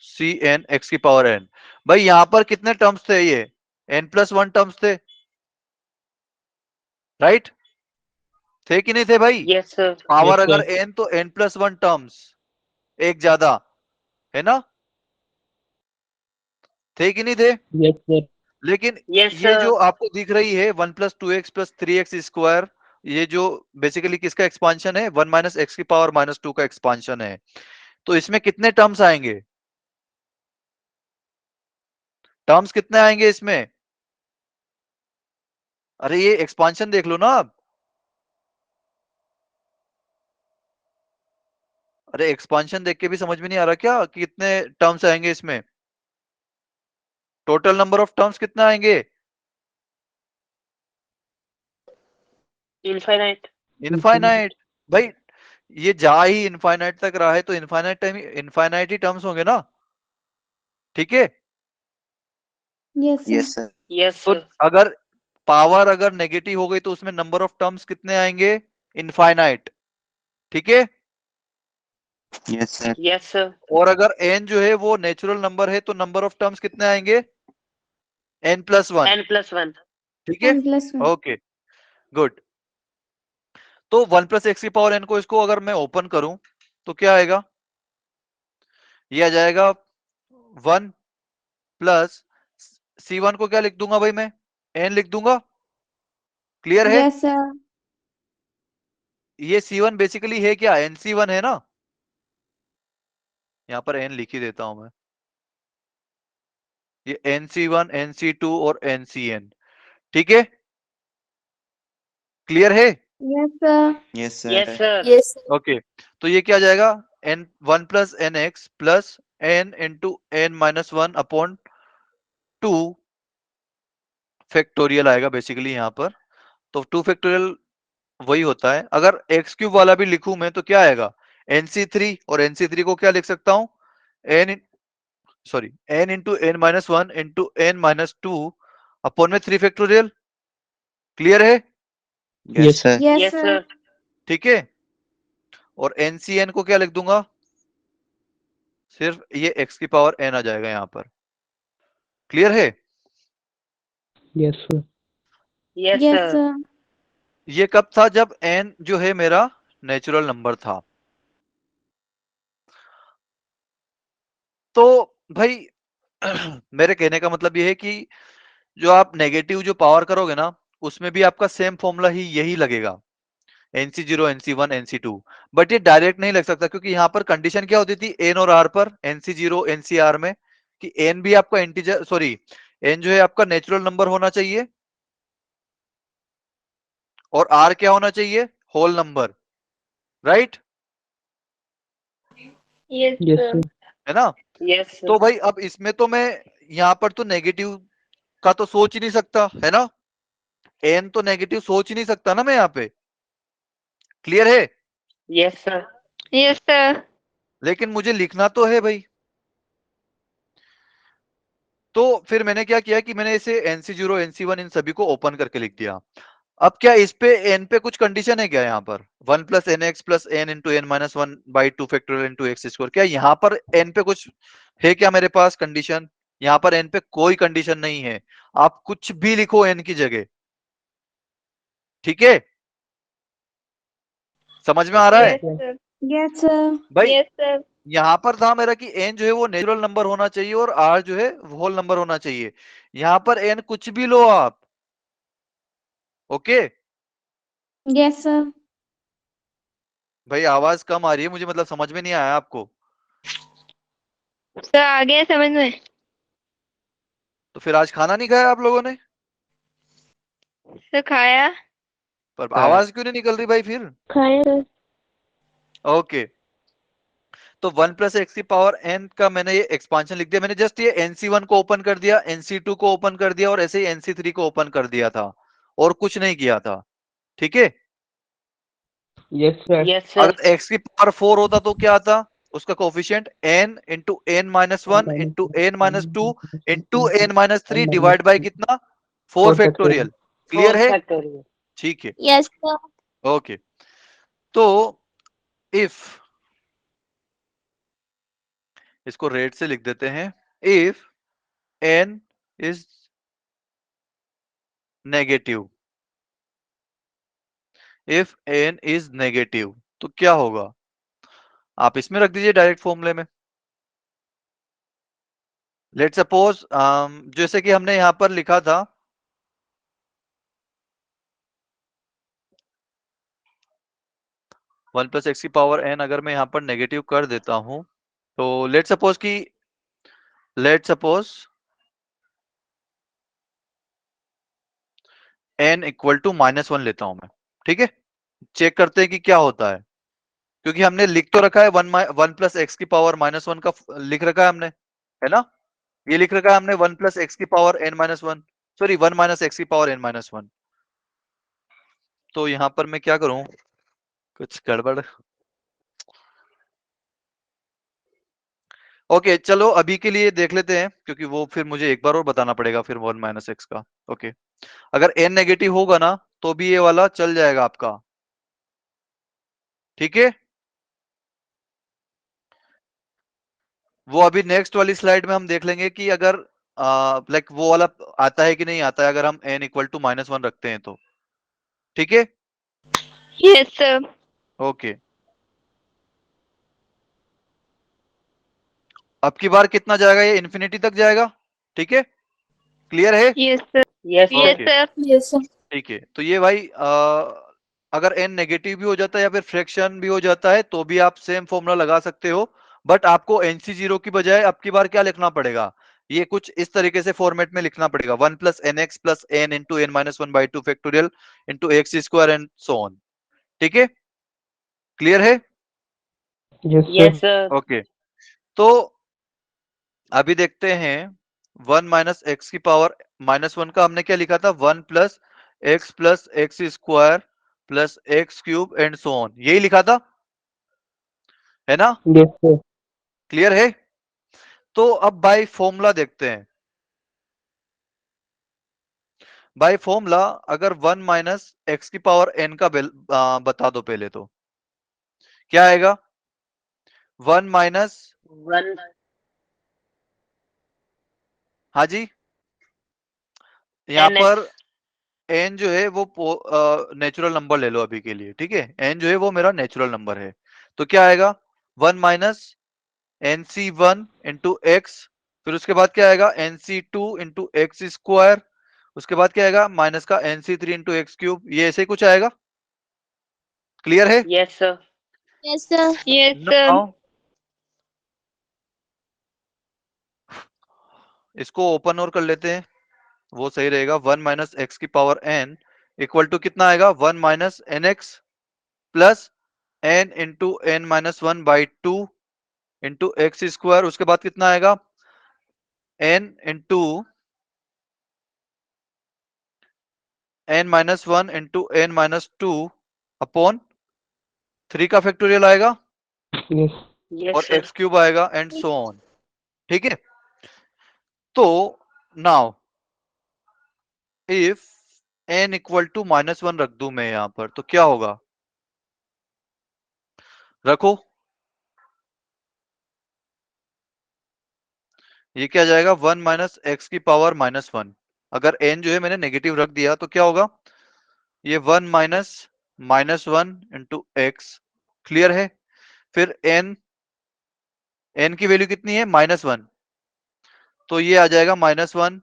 cn x की पावर n। भाई यहां पर कितने टर्म्स थे, ये n+1 टर्म्स थे, राइट? थे कि नहीं थे भाई? Yes sir. पावर Yes, अगर sir. n तो n+1 टर्म्स, एक ज्यादा है ना, थे कि नहीं थे? Yes, sir. लेकिन यस ये सर। जो आपको दिख रही है 1 plus 2x plus 3x square, ये जो बेसिकली किसका एक्सपांशन है, 1 माइनस एक्स की पावर -2 का एक्सपांशन है। तो इसमें कितने टर्म्स आएंगे, टर्म्स कितने आएंगे इसमें? अरे ये एक्सपांशन देख लो ना आप, अरे एक्सपांशन देख के भी समझ में नहीं आ रहा क्या कि कितने टर्म्स आएंगे इसमें? टोटल नंबर ऑफ टर्म्स कितना आएंगे? इनफाइनाइट। इनफाइनाइट। भाई ये जा ही इनफाइनाइट तक रहा है तो इनफाइनाइट टाइम, इनफाइनाइट ही टर्म्स होंगे ना। ठीक है, Yes, sir. Yes, sir. Yes तो सर। अगर पावर अगर नेगेटिव हो गई तो उसमें नंबर ऑफ टर्म्स कितने आएंगे, इनफाइनाइट। ठीक है, Yes, sir. Yes sir. और अगर n जो है वो नेचुरल नंबर है तो नंबर ऑफ टर्म्स कितने आएंगे, n+1। n+1। ठीक है, n+1. Okay, good. तो 1 प्लस एक्स की पावर n को इसको अगर मैं ओपन करूं तो क्या आएगा, ये आ जाएगा 1 प्लस c1 को क्या लिख दूंगा भाई, मैं n लिख दूंगा। क्लियर है? Yes, sir. ये c1 बेसिकली है क्या, nc1 है ना, यहां पर n लिख ही देता हूं मैं, ये nc1 nc2 और ncn। ठीक है, क्लियर है? Yes, sir. Yes, sir. Yes sir. Yes. Okay, तो ये क्या आ जाएगा, n 1 plus n x plus n into n minus 1 upon 2 factorial आएगा बेसिकली यहाँ पर। तो 2 फैक्टोरियल वही होता है। अगर एक्स क्यूब वाला भी लिखूं मैं तो क्या आएगा, nc3, और nc3 को क्या लिख सकता हूं, n sorry n into n minus 1 into n minus 2 upon में 3 फैक्टोरियल। क्लियर है? Yes, Yes. sir. Yes, yes sir. Sir. ठीक है, और ncn को क्या लिख दूंगा, सिर्फ ये x की पावर n आ जाएगा यहाँ पर। क्लियर है? Yes, sir. Yes Yes, sir. sir. ये कब था, जब n जो है मेरा नेचुरल नंबर था। तो भाई मेरे कहने का मतलब ये है कि जो आप नेगेटिव जो पावर करोगे ना उसमें भी आपका सेम फॉर्मूला ही यही लगेगा, nc0 nc1 nc2। बट ये डायरेक्ट नहीं लग सकता क्योंकि यहाँ पर कंडीशन क्या होती थी n और r पर, nc0 ncr में, कि n भी आपका इंटीजर सॉरी n जो है आपका नेचुरल नंबर होना चाहिए और r क्या होना चाहिए, whole number, right? Yes, Yes, sir. sir. है ना? यस तो सर। भाई अब इसमें तो मैं यहाँ पर तो नेगेटिव का तो सोच ही नहीं सकता, है ना, n तो नेगेटिव सोच ही नहीं सकता ना मैं यहाँ पे। क्लियर है? Yes sir. Yes, sir. लेकिन मुझे लिखना तो है भाई। तो फिर मैंने क्या किया कि मैंने इसे nc0 nc1 इन सभी को ओपन करके लिख दिया। अब क्या इस पे n पे कुछ कंडीशन है क्या, यहाँ पर 1 plus n x plus n into n minus 1 by 2 factorial into x square, क्या यहाँ पर n पे कुछ है क्या मेरे पास कंडीशन? यहाँ पर n पे कोई कंडीशन नहीं है, आप कुछ भी लिखो n की जगह। ठीक है, समझ में आ रहा है? Yes, sir. Yes, sir. भाई Yes, sir. यहाँ पर था मेरा कि n जो है वो नेचुरल नंबर होना चाहिए और r जो है होल नंबर होना चाहिए। यहाँ पर n कुछ भी लो आप, ओके। Yes, sir. भाई आवाज कम आ रही है मुझे, मतलब समझ में नहीं आया आपको? Sir, आ गया समझ में? तो फिर आज खाना नहीं खाया आप लोगों ने? Sir, खाया? पर आवाज क्यों नहीं निकल रही भाई फिर? खाया sir. ओके, तो 1 प्लस एक्स की पावर n का मैंने ये एक्सपांशन लिख दिया। मैंने जस्ट ये NC1 को ओपन कर दिया, NC2 को ओपन कर दिया और ऐसे ही NC3 को ओपन कर दिया था और कुछ नहीं किया था, ठीक है। Yes, sir. Yes, sir. अगर x की पावर 4 होता तो क्या आता? उसका coefficient n into n minus 1 into n minus 2 into n minus 3 divide by कितना? 4 4 फैक्टोरियल। factorial. क्लियर है? factorial. ठीक है, Yes, sir. ओके। तो इफ, इसको रेट से लिख देते हैं, if n is negative, if n is negative तो क्या होगा? आप इसमें रख दीजिए डायरेक्ट फॉर्मूले में। लेट सपोज जैसे कि हमने यहां पर लिखा था 1 प्लस एक्स की पावर n, अगर मैं यहां पर नेगेटिव कर देता हूं तो let suppose n equal to -1 लेता हूं मैं, ठीक है। चेक करते हैं कि क्या होता है, क्योंकि हमने लिख तो रखा है 1 प्लस एक्स की पावर -1 का लिख रखा है हमने, है ना। ये लिख रखा है हमने 1 प्लस एक्स की power n-1, sorry 1 minus x की पावर n-1। तो यहां पर मैं क्या करूं, कुछ गड़बड़। ओके चलो अभी के लिए देख लेते हैं, क्योंकि वो फिर मुझे एक बार और बताना पड़ेगा फिर 1 माइनस एक्स का। ओके, अगर n नेगेटिव होगा ना तो भी ये वाला चल जाएगा आपका, ठीक है। वो अभी नेक्स्ट वाली स्लाइड में हम देख लेंगे कि अगर लाइक वो वाला आता है कि नहीं आता है, अगर हम n इक्वल टू -1 रखते हैं तो, ठीक है। Yes, sir. ओके, अब की बार कितना जाएगा? ये इन्फिनिटी तक जाएगा, ठीक है। क्लियर है? Yes, sir. Yes, Yes, sir. Okay sir. Yes, sir. ठीक है, तो ये भाई अगर n नेगेटिव भी हो जाता है या फिर फ्रैक्शन भी हो जाता है तो भी आप सेम फॉर्मूला लगा सकते हो, बट आपको NC0 की बजाय अब की बार क्या लिखना पड़ेगा? ये कुछ इस तरीके से फॉर्मेट में लिखना पड़ेगा, 1 plus nx plus n into n-1/2 factorial into x square and so on, ठीक है। क्लियर है? Yes, sir. Yes, sir. Okay, तो अभी देखते हैं 1 माइनस एक्स की पावर -1 का हमने क्या लिखा था? 1 plus x square plus x cube and so on, यही लिखा था, है ना। Yes, sir. क्लियर है? तो अब बाय फॉर्मूला देखते हैं। बाय फॉर्मूला अगर 1 माइनस एक्स की पावर n का बता दो पहले तो क्या आएगा? 1 माइनस, 1. हाँ जी, यहाँ 10x. पर n जो है वो नेचुरल नंबर ले लो अभी के लिए, ठीक है। n जो है वो मेरा नेचुरल नंबर है, तो क्या आएगा? 1 माइनस NC1 इंटू एक्स, फिर उसके बाद क्या आएगा? NC2 इंटू एक्स स्क्वायर, उसके बाद क्या आएगा? माइनस का NC3 इंटू एक्स क्यूब, ये ऐसे ही कुछ आएगा। क्लियर है? Yes, sir. Yes, sir. Yes, sir. Now इसको ओपन और कर लेते हैं, वो सही रहेगा। 1 माइनस एक्स की पावर n इक्वल टू कितना आएगा? 1 minus n x plus n into n-1/2 into x square, उसके बाद कितना आएगा? n into n-1 into n-2 upon 3 का फैक्टोरियल आएगा Yes. Yes, और sir. एक्स क्यूब आएगा एंड सो ऑन, ठीक है। तो now if n equal to -1 रख दूं मैं यहां पर तो क्या होगा? रखो, ये क्या जाएगा? 1 माइनस एक्स की पावर -1। अगर n जो है मैंने नेगेटिव रख दिया तो क्या होगा? ये 1 माइनस -1 इंटू एक्स, क्लियर है। फिर n की वैल्यू कितनी है -1, तो ये आ जाएगा -1।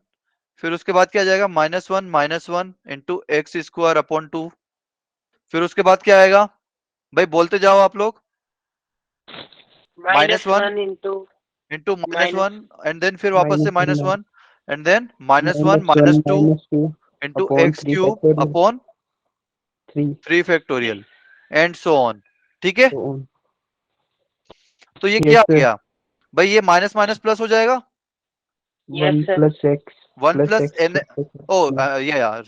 फिर उसके बाद क्या आ जाएगा -1 इंटू एक्स स्क्वायर अपॉन 2। फिर उसके बाद क्या आएगा भाई, बोलते जाओ आप लोग। -1 -1 into into minus -1 and then फिर वापस से -1 -1 and then -1 -1 -2 -2 into upon x 3 cube factorial upon 3 3 factorial and so on. ठीक है, so on. तो ये Yes क्या आ sir. गया भाई, ये माइनस माइनस प्लस हो जाएगा। 1 yes sir plus x 1 plus plus x n, plus o x. ये यार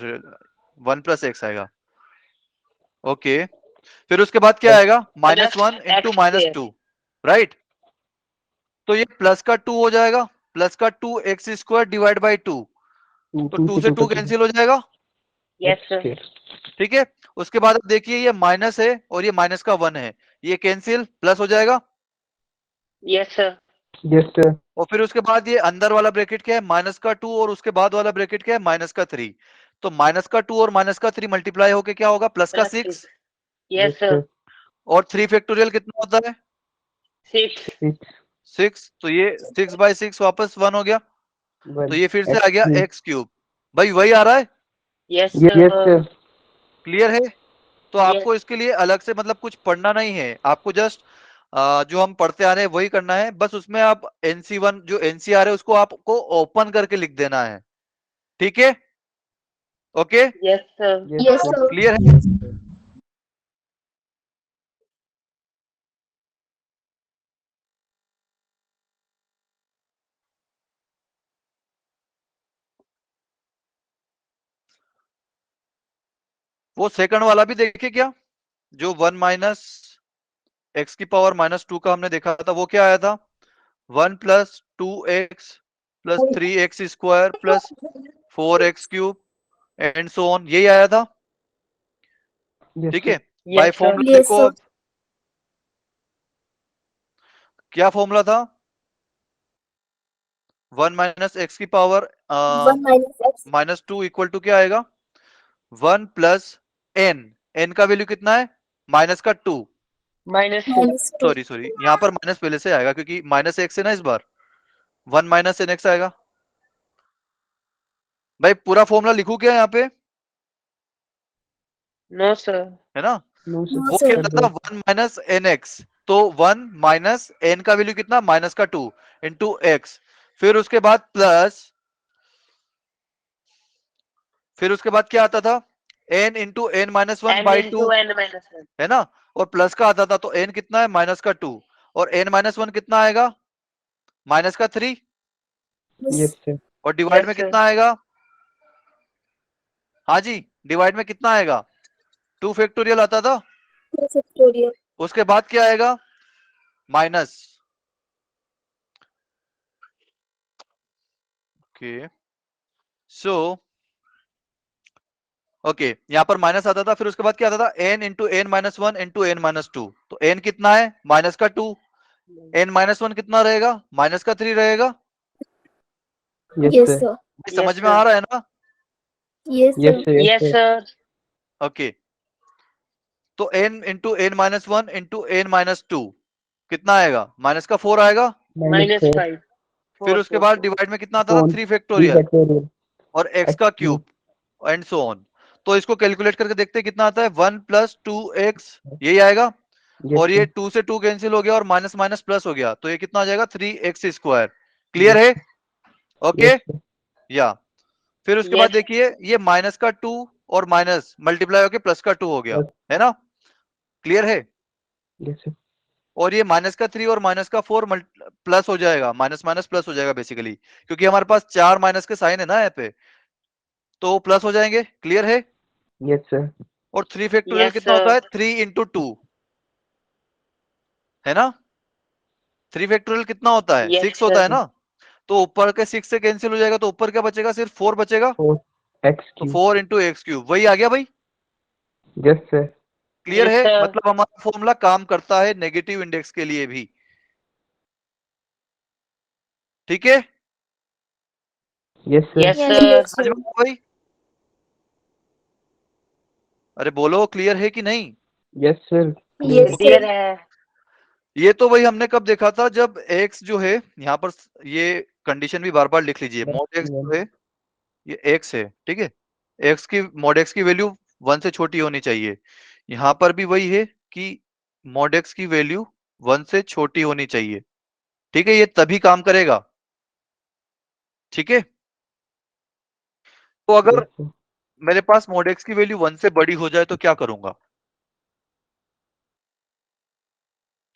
1 प्लस एक्स आएगा। ओके, फिर उसके बाद क्या आएगा प्लस -1 इंटू x² -2, राइट। तो ये प्लस का 2 हो जाएगा, प्लस का 2 एक्स स्क्वायर डिवाइड बाई 2, 2 तो 2 2 से से 2 2 कटेगा कैंसिल हो जाएगा। Yes x sir square. ठीक है, उसके बाद अब देखिए ये माइनस है और ये माइनस का 1 है, ये कैंसिल प्लस हो जाएगा। Yes sir Yes sir. और फिर उसके बाद ये अंदर वाला ब्रैकेट क्या है -2 और उसके बाद वाला ब्रैकेट क्या है -3। तो -2 और -3 मल्टीप्लाई होके क्या होगा +6। Plus Yes yes sir sir. और 3 फैक्टोरियल कितना होता है 6 6 6, तो ये 6/6 वापस 1 हो गया, तो 1 ये फिर से x आ गया cube. X cube. भाई वही आ रहा है, yes Yes sir sir. Clear है। तो यस आपको इसके लिए अलग से मतलब कुछ पढ़ना नहीं है, आपको जस्ट जो हम पढ़ते आ रहे हैं वही करना है। बस उसमें आप NC1 जो NCR है उसको आपको ओपन करके लिख देना है। ठीक है, okay, yes sir Yes sir. Clear है। वो सेकंड वाला भी देखे क्या, जो 1 माइनस एक्स की पावर -2 का हमने देखा था, वो क्या आया था 1 + 2x + 3x square + 4x cube and so on, यही आया था। Yes ठीक sir. है, बाय यस सर फॉर्मूला देखो, क्या फॉर्मूला था 1 माइनस एक्स की पावर -2 इक्वल टू क्या आएगा 1 + n, n का वैल्यू कितना है -2, -2 सॉरी यहाँ पर माइनस पहले से आएगा क्योंकि -x है ना इस बार, 1 - nx आएगा। भाई पूरा फॉर्मूला लिखूं क्या यहाँ पे, नो सर है ना। No sir. वो क्या था 1 - nx, तो 1 - n का वैल्यू कितना -2 इंटू एक्स, फिर उसके बाद प्लस, फिर उसके बाद क्या आता था n into n-1 n by 2, into n -1 है ना। और प्लस का आता था तो n कितना है -2 और n-1 कितना आएगा -3, Yes sir. और डिवाइड में यस सर कितना आएगा, हाँ जी डिवाइड में कितना आएगा 2 फैक्टोरियल आता था, उसके बाद क्या आएगा माइनस। ओके, सो ओके यहाँ पर माइनस आता था, फिर उसके बाद क्या आता था n into n-1 into n-2, तो n कितना है -2, n-1 कितना रहेगा -3 रहेगा। Yes sir. भाई यस समझ में आ सर रहा है ना। Yes sir. Yes yes sir. Sir okay, तो n into n-1 into n-2 कितना आएगा -4 आएगा। -4 -5 फिर 4 उसके 4 बाद डिवाइड में कितना आता था upon 3 3 फैक्टोरियल factorial और x x का cube. Cube and so on. तो इसको कैलकुलेट करके देखते हैं कितना आता है 1 + 2x, यही आएगा। Yes और ये sir. 2 से 2 कैंसिल हो गया और माइनस माइनस प्लस हो गया, तो ये कितना आ जाएगा 3x स्क्वायर, क्लियर Yes है। Okay, yes sir. या फिर उसके बाद यस देखिए ये -2 और माइनस मल्टीप्लाई होके +2 हो गया, Plus. है ना, क्लियर है। Yes sir. और ये -3 और -4 प्लस हो जाएगा, माइनस माइनस प्लस हो जाएगा बेसिकली, क्योंकि हमारे पास 4 माइनस के साइन है ना यहाँ पे, तो प्लस हो जाएंगे, क्लियर है। Yes sir. और 3 फैक्टोरियल यस कितना होता सर है 3 × 2, है ना। 3 फैक्टोरियल कितना होता है यस 6 होता है सर ना, तो ऊपर के 6 से कैंसिल हो जाएगा, तो ऊपर क्या बचेगा सिर्फ 4 बचेगा, 4 x तो cube. 4 × x क्यूब वही आ गया भाई, Yes sir. क्लियर यस है। सर मतलब हमारा फॉर्मूला काम करता है नेगेटिव इंडेक्स के लिए भी, ठीक है। Yes sir. Yes Yes, sir समझ में आया भाई, अरे बोलो क्लियर है कि नहीं? Yes sir. Yes, clear sir. है। ये तो वही हमने कब देखा था, जब x जो है यहाँ पर, ये कंडीशन भी बार बार लिख लीजिए, मोड x जो है ये x है, ठीक है, x की मोड x की वैल्यू 1 से छोटी होनी चाहिए। यहाँ पर भी वही है कि मोड x की वैल्यू 1 से छोटी होनी चाहिए, ठीक है, ये तभी काम करेगा, ठीक है। तो अगर मेरे पास मोड x की वैल्यू 1 से बड़ी हो जाए तो क्या करूंगा?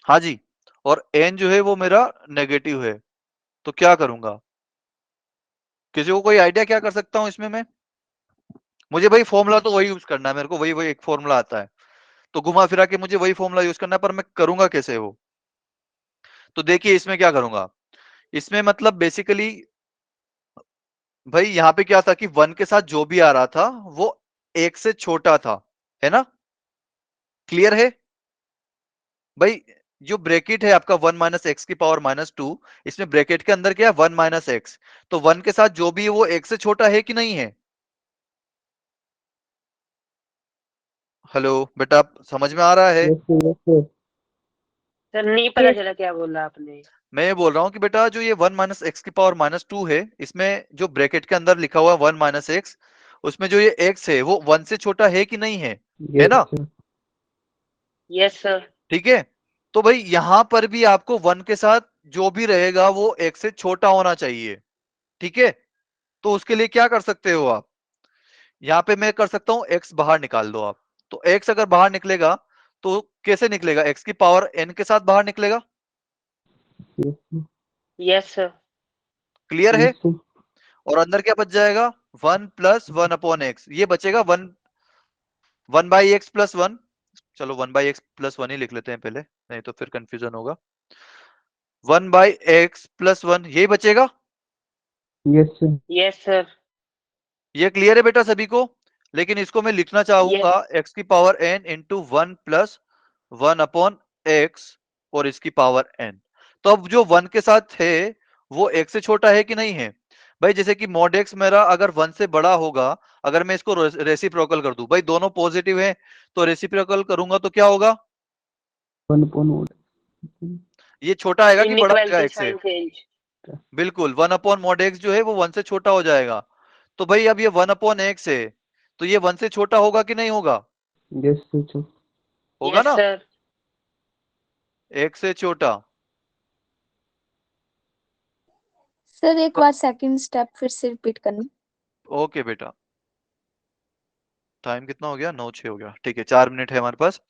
हाँ जी, और n जो है वो मेरा नेगेटिव है, तो क्या करूंगा? किसी को कोई आइडिया क्या कर सकता हूं इसमें मैं? मुझे भाई फॉर्मूला तो वही यूज करना है, मेरे को वही वही एक फॉर्मूला आता है, तो घुमा फिरा के मुझे वही फॉर्मूला यूज करना है, पर मैं करूंगा कैसे वो? तो देखिए इसमें क्या करूंगा, इसमें मतलब बेसिकली भाई यहाँ पे क्या था कि 1 के साथ जो भी आ रहा था वो 1 से छोटा था, है ना? क्लियर है भाई? जो ब्रैकेट है आपका 1 माइनस एक्स की पावर -2, इसमें ब्रैकेट के अंदर क्या है 1 माइनस एक्स, तो 1 के साथ जो भी है वो 1 से छोटा है कि नहीं है? हेलो बेटा, आप समझ में आ रहा है? Yes sir. Yes sir. Sir नहीं पता चला क्या बोला आपने। मैं ये बोल रहा हूँ कि बेटा जो ये 1 माइनस एक्स की पावर -2 है, इसमें जो ब्रैकेट के अंदर लिखा हुआ है 1 माइनस एक्स, उसमें जो ये एक्स है वो 1 से छोटा है कि नहीं है यस ना? सर। Yes sir. ठीक है, तो भाई यहां पर भी आपको 1 के साथ जो भी रहेगा वो एक्स से छोटा होना चाहिए, ठीक है। तो उसके लिए क्या कर सकते हो आप? यहाँ पे मैं कर सकता हूँ एक्स बाहर निकाल दो आप, तो एक्स अगर बाहर निकलेगा तो कैसे निकलेगा? एक्स की पावर एन के साथ बाहर निकलेगा, यस सर। क्लियर है? Yes sir. और अंदर क्या बच जाएगा? 1 प्लस 1 अपॉन एक्स, ये बचेगा 1 बाई एक्स प्लस 1। चलो 1 बाई एक्स प्लस 1 ही लिख लेते हैं पहले, नहीं तो फिर कंफ्यूजन होगा। 1 बाई एक्स प्लस 1 यही बचेगा, यस सर। Yes sir. ये क्लियर है बेटा सभी को? लेकिन इसको मैं लिखना चाहूंगा एक्स की power n into 1 plus 1 upon x और इसकी पावर एन। तो अब जो 1 के साथ है वो एक्स से छोटा है कि नहीं है? भाई जैसे कि मॉड एक्स मेरा अगर 1 से बड़ा होगा, अगर मैं इसको रेसिप्रोकल कर दूं, भाई दोनों पॉजिटिव है, तो रेसिप्रोकल करूंगा तो क्या होगा? 1 upon mod। ये छोटा आएगा कि बड़ा आएगा इनइक्वालिटी एक्स से? Sign change. बिल्कुल 1 अपॉन मॉड एक्स जो है वो 1 से छोटा हो जाएगा। तो भाई अब ये 1 अपॉन एक्स है, तो ये 1 से छोटा होगा कि नहीं होगा? Yes sir. होगा यस ना, सर। एक से छोटा। सर एक बार सेकंड स्टेप फिर से रिपीट करना। ओके बेटा, टाइम कितना हो गया? 9:06 हो गया, ठीक है, 4 मिनट है हमारे पास।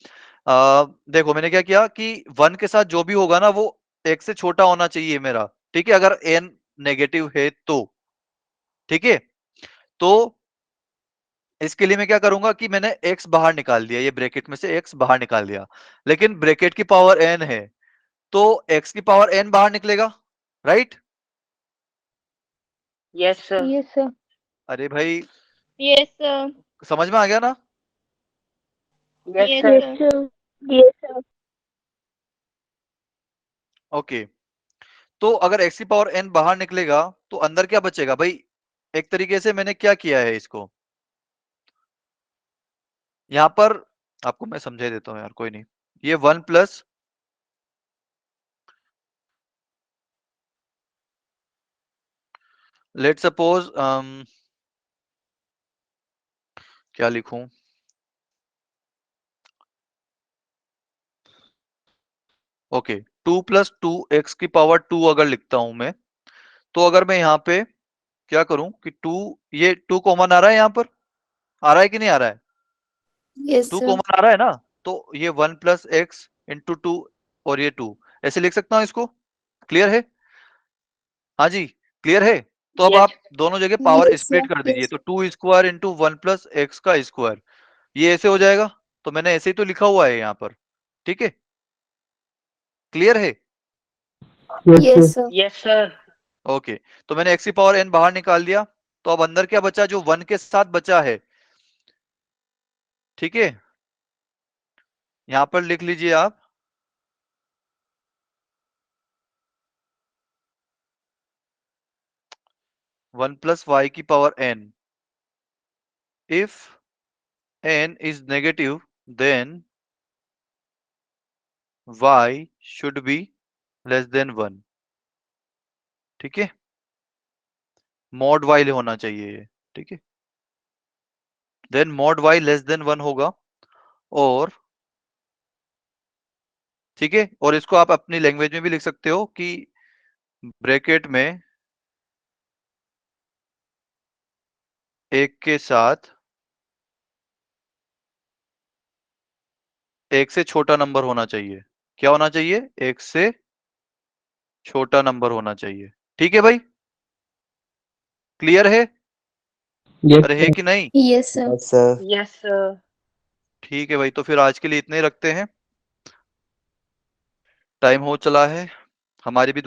देखो मैंने क्या किया कि 1 के साथ जो भी होगा ना वो एक से छोटा होना चाहिए मेरा, ठीक है, अगर n नेगेटिव है तो, ठीक है। तो इसके लिए मैं क्या करूंगा कि मैंने x बाहर निकाल दिया, ये ब्रैकेट में से x बाहर निकाल दिया, लेकिन ब्रैकेट की पावर n है, तो x की पावर n बाहर निकलेगा, right? Yes sir. Yes sir. अरे भाई यस सर। समझ में आ गया ना? Yes yes sir. Sir. Yes sir. Okay, तो अगर x की पावर n बाहर निकलेगा तो अंदर क्या बचेगा भाई? एक तरीके से मैंने क्या किया है इसको, यहां पर आपको मैं समझा देता हूं यार, कोई नहीं। ये 1 प्लस लेट सपोज क्या लिखूं, ओके, 2 प्लस 2 x की पावर 2 अगर लिखता हूं मैं, तो अगर मैं यहाँ पे क्या करूं कि 2, ये 2 कॉमन आ रहा है, यहाँ पर आ रहा है कि नहीं आ रहा है? Yes 2 sir. कॉमन आ रहा है ना, तो ये 1 प्लस एक्स इंटू 2 और ये 2 ऐसे लिख सकता हूं इसको, क्लियर है? हाँ जी, क्लियर है? तो अब यस। आप दोनों जगह पावर यस स्प्लिट सर। कर दीजिए, तो 2 स्क्वायर इंटू 1 प्लस एक्स का स्क्वायर, ये ऐसे हो जाएगा। तो मैंने ऐसे ही तो लिखा हुआ है यहाँ पर, ठीक है, क्लियर है? Yes sir. Yes sir. Okay, तो मैंने एक्स की पावर एन बाहर निकाल दिया, तो अब अंदर क्या बचा? जो 1 के साथ बचा है, ठीक है, यहां पर लिख लीजिए आप 1 प्लस वाई की power n, if n is negative, then y should be less than 1. ठीक है, mod y होना चाहिए ये. ठीक है, then mod y less than 1 होगा. और ठीक है, और इसको आप अपनी लैंग्वेज में भी लिख सकते हो कि ब्रैकेट में एक के साथ एक से छोटा नंबर होना चाहिए. क्या होना चाहिए? एक से छोटा नंबर होना चाहिए. ठीक है भाई, क्लियर है? Yes, अरे है sir. कि नहीं? Yes, sir. Yes, sir. Yes sir. ठीक है भाई, तो फिर आज के लिए इतने ही रखते हैं. टाइम हो चला है, हमारी भी